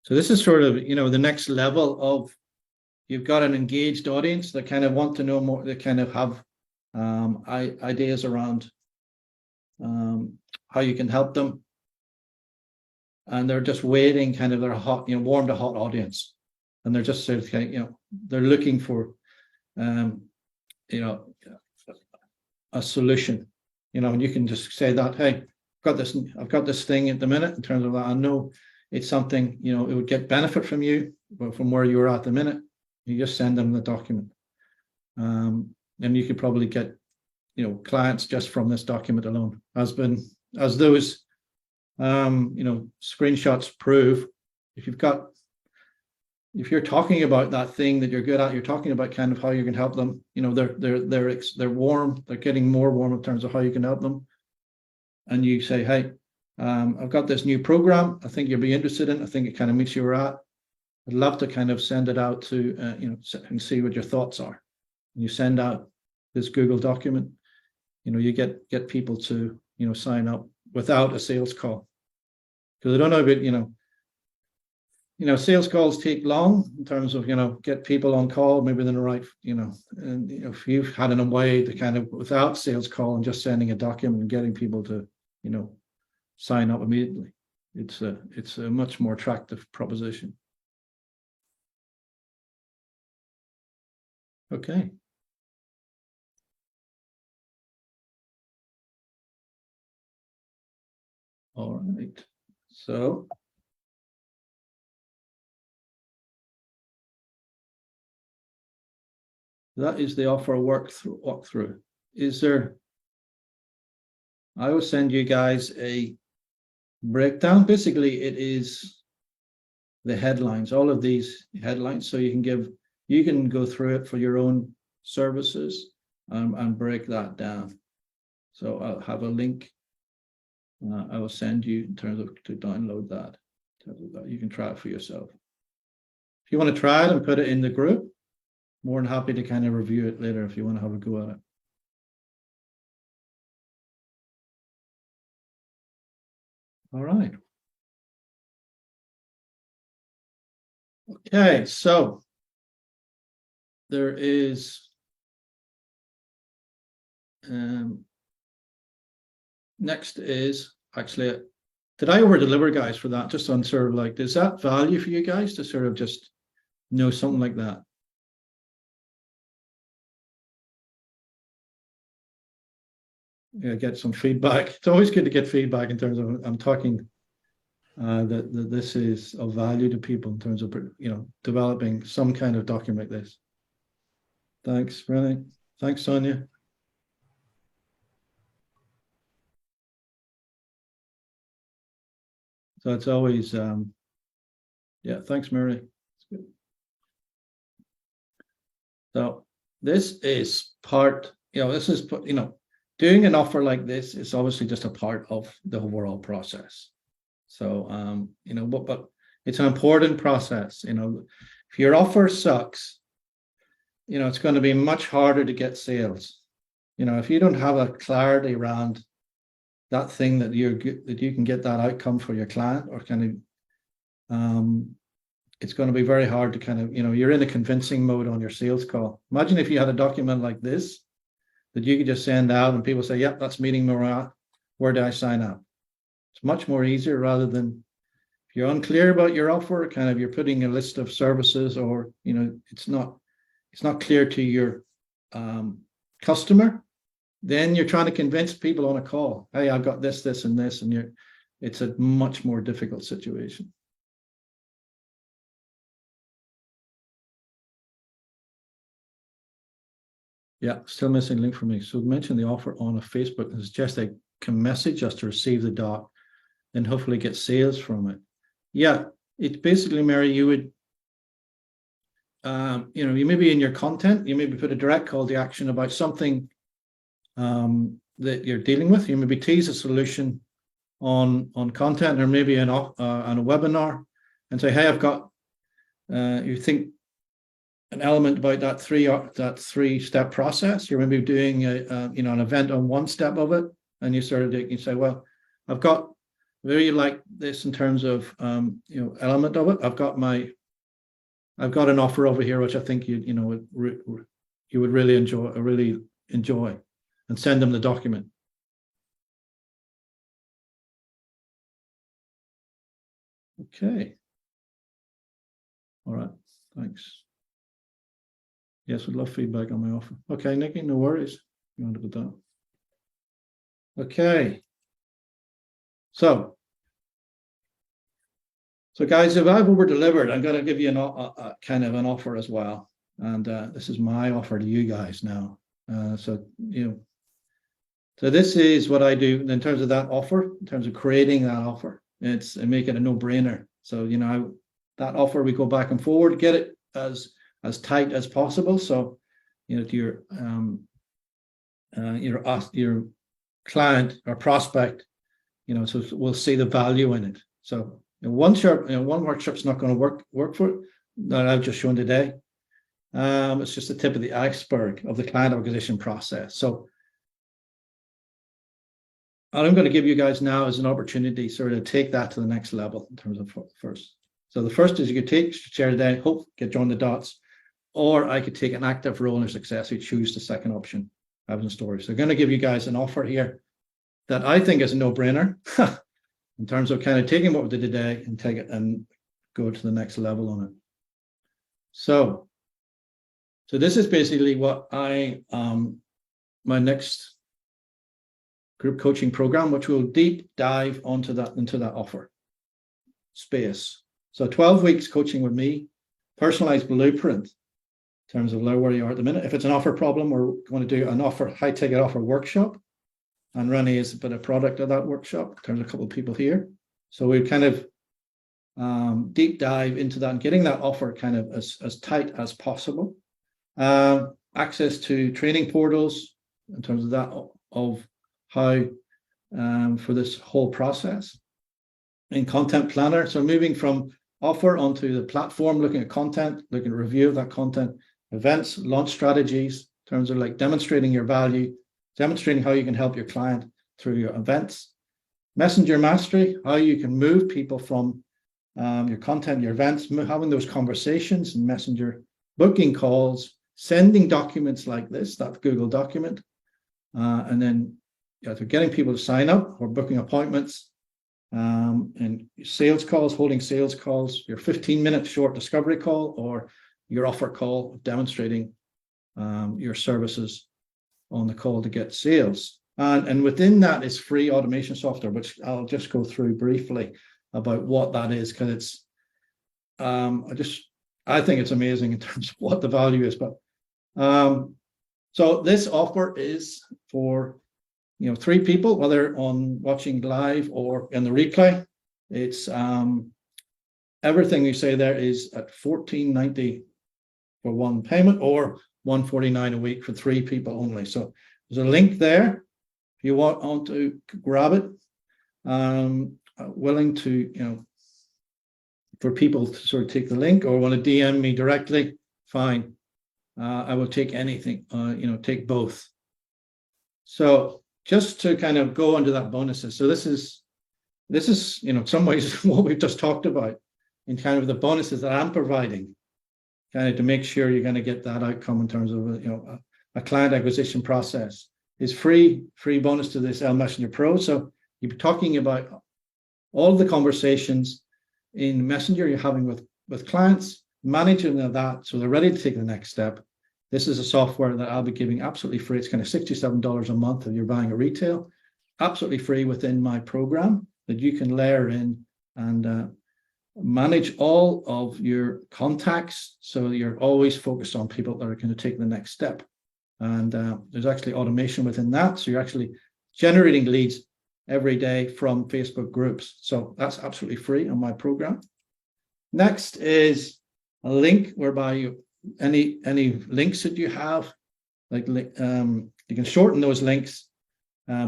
So this is sort of, you know, the next level of, you've got an engaged audience that kind of want to know more, that kind of have ideas around how you can help them. And they're just waiting, kind of, they're hot, you know, warm to hot audience. And they're just sort of, you know, they're looking for, you know, a solution, you know, and you can just say that, hey, I've got this thing at the minute in terms of that. I know it's something, you know, it would get benefit from you, but from where you are at the minute, you just send them the document. And you could probably get, you know, clients just from this document alone, as those, you know, screenshots prove. If you're talking about that thing that you're good at, you're talking about kind of how you can help them, you know, they're warm, they're getting more warm in terms of how you can help them. And you say, hey, I've got this new program I think you'll be interested in. I think it kind of meets you where you're at. I'd love to kind of send it out to, you know, and see what your thoughts are. And you send out this Google document, you know, you get people to, you know, sign up without a sales call. Because I don't know about, you know, sales calls take long in terms of, you know, get people on call, maybe they're right, you know, and, you know, if you've had a way to kind of without sales call and just sending a document and getting people to, you know, sign up immediately, it's a much more attractive proposition. Okay. All right. So that is the offer walkthrough. Is there? I will send you guys a breakdown. Basically, it is the headlines, all of these headlines, so you can go through it for your own services and break that down. So I'll have a link. I will send you in terms of to download that. You can try it for yourself. If you want to try it and put it in the group, more than happy to kind of review it later if you want to have a go at it. All right. Okay, so there is next is actually, did I over deliver, guys, for that? Just on sort of like, is that value for you guys to sort of just know something like that? Yeah, get some feedback. It's always good to get feedback in terms of, I'm talking that this is of value to people in terms of, you know, developing some kind of document like this. Thanks, Renee. Thanks, Sonia. So it's always, yeah, thanks, Mary. Good. So this is part, you know, this is, you know, doing an offer like this is obviously just a part of the overall process. So, you know, but it's an important process. You know, if your offer sucks, you know, it's going to be much harder to get sales. You know, if you don't have a clarity around that thing that you can get that outcome for your client, or kind of, it's going to be very hard to kind of, you know, you're in a convincing mode on your sales call. Imagine if you had a document like this that you could just send out and people say, yep, that's meeting morale. Where do I sign up? It's much more easier rather than if you're unclear about your offer, kind of you're putting a list of services, or, you know, it's not clear to your customer. Then you're trying to convince people on a call, hey, I've got this, this, and this, and it's a much more difficult situation. Yeah, still missing link for me. So mention the offer on a Facebook and suggest I can message us to receive the doc and hopefully get sales from it. Yeah, it's basically, Mary, you would, you know, you maybe in your content, you maybe put a direct call to action about something that you're dealing with. You maybe tease a solution on content, or maybe on a webinar, and say, hey, I've got, you think an element about that three-step process. You're maybe doing you know, an event on one step of it, and you say, well, I've got really like this in terms of you know, element of it. I've got an offer over here which I think you would really enjoy, and send them the document. Okay. All right. Thanks. Yes, we'd love feedback on my offer. Okay, Nikki, no worries. You want to put that? Okay. So guys, if I've over delivered, I'm going to give you a kind of an offer as well. And this is my offer to you guys now. So, you know, so this is what I do in terms of that offer, in terms of creating that offer. It's make it a no-brainer. So, you know, that offer, we go back and forward, get it as tight as possible. So, you know, to your client or prospect, you know, so we'll see the value in it. So once one workshop's not going to work for it, that I've just shown today. It's just the tip of the iceberg of the client acquisition process. So what I'm going to give you guys now is an opportunity sort of take that to the next level in terms of first. So the first is you could share today, get join the dots, or I could take an active role in your success. You choose the second option, having stories. So I'm going to give you guys an offer here that I think is a no-brainer in terms of kind of taking what we did today and take it and go to the next level on it. So So this is basically what my next group coaching program, which will deep dive into that offer space. So 12 weeks coaching with me, personalized blueprint in terms of where you are at the minute. If it's an offer problem, we're going to do an high ticket offer workshop. And Rennie is a bit of product of that workshop. There's a couple of people here. So we kind of deep dive into that and getting that offer kind of as tight as possible. Access to training portals in terms of that, of how for this whole process. In content planner, so moving from offer onto the platform, looking at content, looking at review of that content, events, launch strategies, in terms of like demonstrating your value, demonstrating how you can help your client through your events. Messenger mastery, how you can move people from your content, your events, having those conversations in Messenger, booking calls, sending documents like this, that Google document, and then getting people to sign up or booking appointments, and sales calls, holding sales calls, your 15-minute short discovery call or your offer call, demonstrating your services on the call to get sales. And within that is free automation software, which I'll just go through briefly about what that is, because it's I think it's amazing in terms of what the value is. But so this offer is for 3 people, whether on watching live or in the replay. It's everything you say there is at $14.90 for one payment, or $149 a week for 3 people only. So there's a link there if you want to grab it. Willing to for people to sort of take the link or want to DM me directly, fine. I will take anything, take both. So just to kind of go into that bonuses. So this is in some ways what we've just talked about in kind of the bonuses that I'm providing, kind of to make sure you're going to get that outcome in terms of a client acquisition process. Is free bonus to this Messenger Pro. So you're talking about all the conversations in Messenger you're having with clients, managing that so they're ready to take the next step. This is a software that I'll be giving absolutely free. It's kind of $67 a month if you're buying a retail, absolutely free within my program that you can layer in and manage all of your contacts. So you're always focused on people that are going to take the next step. And there's actually automation within that. So you're actually generating leads every day from Facebook groups. So that's absolutely free on my program. Next is a link whereby you any links that you have, like you can shorten those links,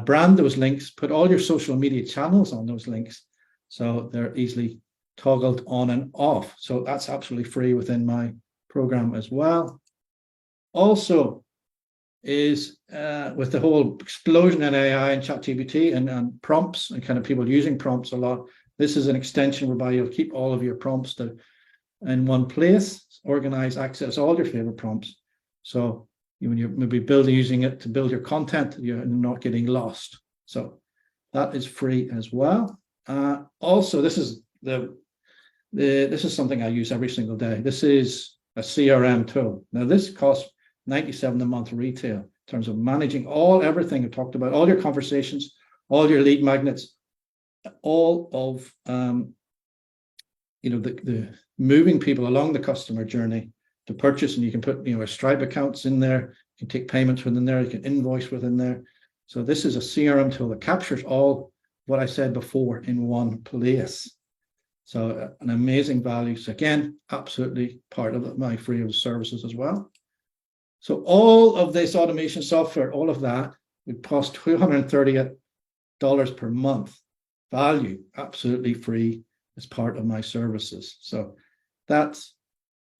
brand those links, put all your social media channels on those links, so they're easily toggled on and off. So that's absolutely free within my program as well. Also is with the whole explosion in AI and ChatGPT and prompts and kind of people using prompts a lot, this is an extension whereby you'll keep all of your prompts in one place, organize, access all your favorite prompts. So when you're maybe using it to build your content, you're not getting lost. So that is free as well. Also, this is this is something I use every single day. This is a CRM tool. Now this costs $97 a month retail in terms of managing everything I talked about, all your conversations, all your lead magnets, all of the moving people along the customer journey to purchase. And you can put a Stripe accounts in there, you can take payments within there, you can invoice within there. So this is a CRM tool that captures all what I said before in one place. So an amazing value. So again, absolutely part of my free services as well. So all of this automation software, all of that would cost $238 per month. Value, absolutely free as part of my services. So that's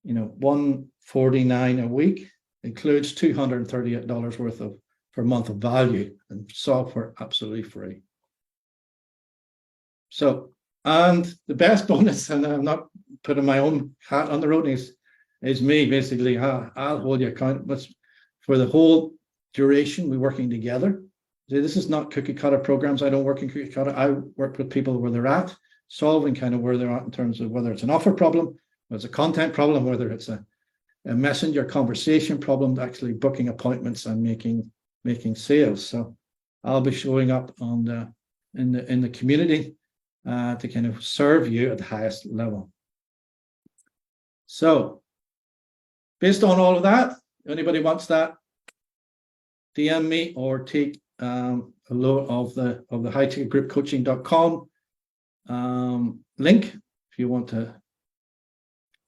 $149 a week, includes $238 worth of per month of value, and software absolutely free. So, and the best bonus, and I'm not putting my own hat on the road, is me basically. I'll hold you accountable for the whole duration we're working together. This is not cookie cutter programs. I don't work in cookie cutter. I work with people where they're at, solving kind of where they're at in terms of whether it's an offer problem, whether it's a content problem, whether it's a messenger conversation problem to actually booking appointments and making sales. So I'll be showing up on in the community to kind of serve you at the highest level. So based on all of that, anybody wants that, DM me or take a load of the 𝘾𝒐𝙪𝒃𝙡 link if you want to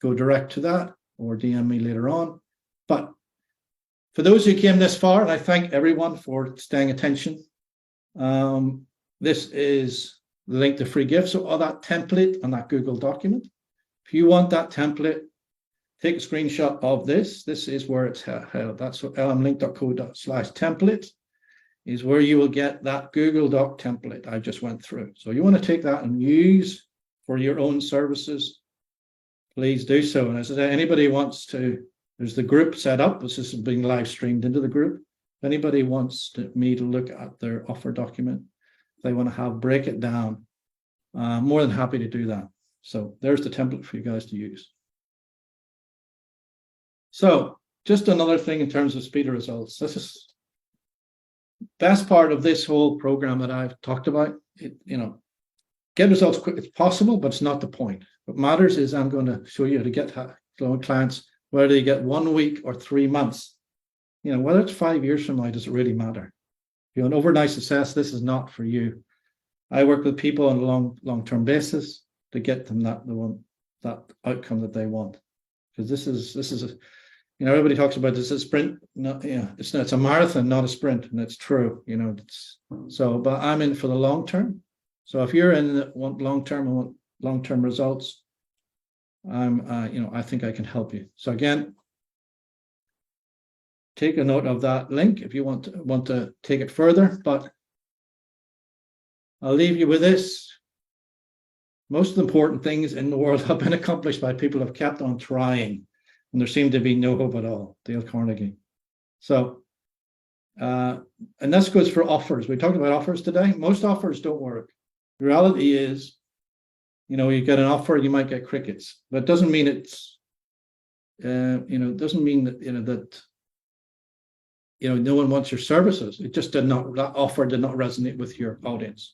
go direct to that, or DM me later on. But for those who came this far, and I thank everyone for staying attention, this is the link to free gifts. So all that template on that Google document. If you want that template, take a screenshot of this. This is where it's held. That's lmlink.co/template is where you will get that Google Doc template I just went through. So you want to take that and use for your own services, please do so. And as I say, anybody wants to, there's the group set up. This is being live streamed into the group. If anybody wants me to look at their offer document, if they want to break it down, I'm more than happy to do that. So there's the template for you guys to use. So just another thing in terms of speed of results. This is best part of this whole program that I've talked about. Get results quick as possible, but it's not the point. What matters is I'm going to show you how to get clients, whether they get 1 week or 3 months. Whether it's 5 years from now, does it really matter? An overnight success, this is not for you. I work with people on a long-term basis to get them that outcome that they want. Because this is everybody talks about this as a sprint. It's a marathon, not a sprint, and it's true. But I'm in for the long term. So if you're want long term and want long-term results, I think I can help you. So again, take a note of that link if you want to take it further. But I'll leave you with this. Most of the important things in the world have been accomplished by people who have kept on trying, and there seemed to be no hope at all. Dale Carnegie. So, and this goes for offers. We talked about offers today. Most offers don't work. The reality is, you get an offer, you might get crickets, but it doesn't mean it's, doesn't mean that, no one wants your services. It just that offer did not resonate with your audience.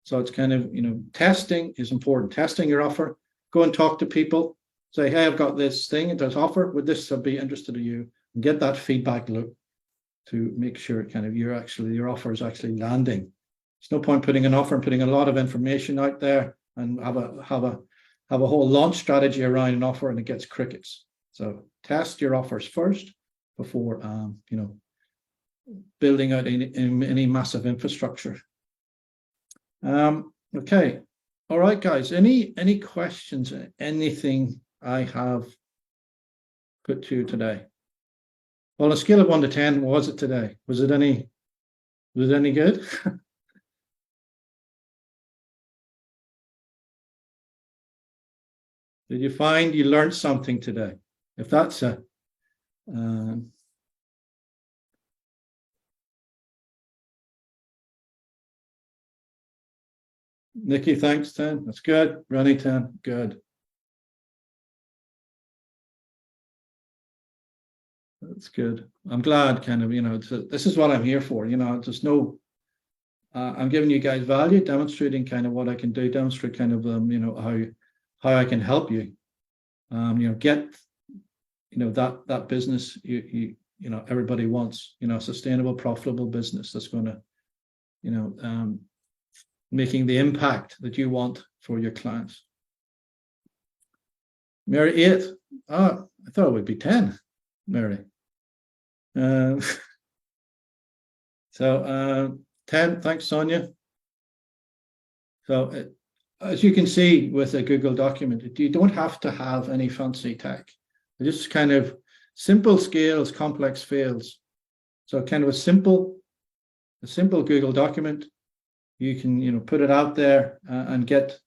So it's kind of, testing is important. Testing your offer. Go and talk to people. Say, hey, I've got this thing, it does offer. Would this be interested in you? And get that feedback loop to make sure your offer is actually landing. There's no point putting an offer and putting a lot of information out there and have a whole launch strategy around an offer and it gets crickets. So test your offers first before building out any massive infrastructure. Okay. All right, guys. Any questions? Anything I have put to you today? Well, on a scale of 1 to 10, what was it today? Was it any good? Did you find you learned something today? If that's a Nikki, thanks, 10. That's good. Ronnie, 10. Good. That's good. I'm glad, this is what I'm here for. There's no, I'm giving you guys value, demonstrating kind of what I can do, demonstrate kind of, how I can help you, get, that business everybody wants, sustainable, profitable business that's going to, making the impact that you want for your clients. Mary, 8. Oh, I thought it would be 10, Mary. 10. Thanks, Sonia. So as you can see with a Google document, you don't have to have any fancy tech. It's just kind of simple scales, complex fails. So kind of a simple Google document. You can, put it out there and get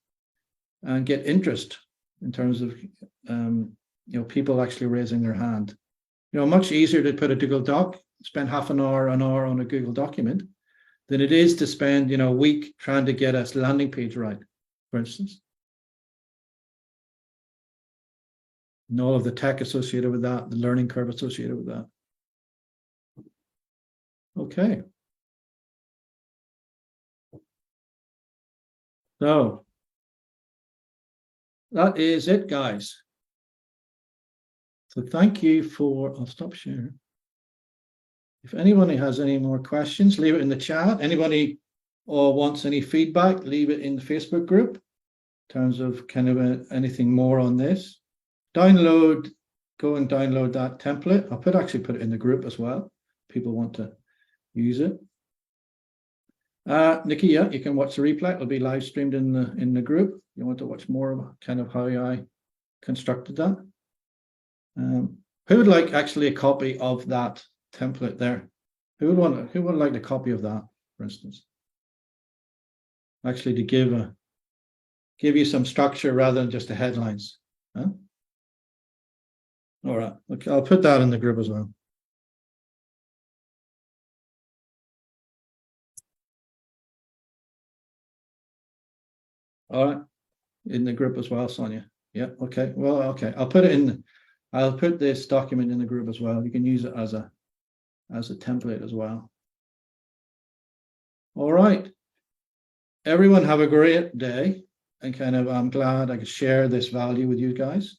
interest in terms of, people actually raising their hand. Much easier to put a Google Doc, spend half an hour on a Google document than it is to spend, a week trying to get a landing page right, for instance. and all of the tech associated with that, the learning curve associated with that. Okay. So that is it, guys. So thank you for, I'll stop sharing. If anybody has any more questions, leave it in the chat. Anybody or wants any feedback, leave it in the Facebook group in terms of kind of anything more on this. Go and download that template. I'll actually put it in the group as well. People want to use it. Nikki, yeah, you can watch the replay. It'll be live streamed in the group. You want to watch more of kind of how I constructed that. Who would like actually a copy of that template there? Who would like a copy of that, for instance? Actually, to give you some structure rather than just the headlines. Huh? All right, okay, I'll put that in the group as well. All right, in the group as well, Sonia. Yeah, okay. Well, okay. I'll put this document in the group as well. You can use it as a template as well. All right. Everyone have a great day, and kind of I'm glad I could share this value with you guys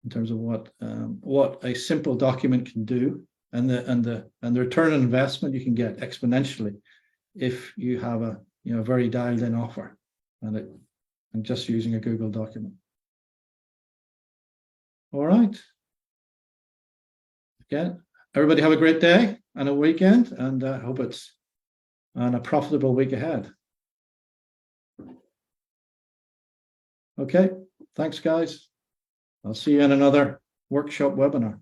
in terms of what a simple document can do, and the return on investment you can get exponentially if you have a very dialed in offer and just using a Google document. All right. Again, everybody have a great day and a weekend, and I hope it's a profitable week ahead. Okay, thanks guys. I'll see you in another workshop webinar.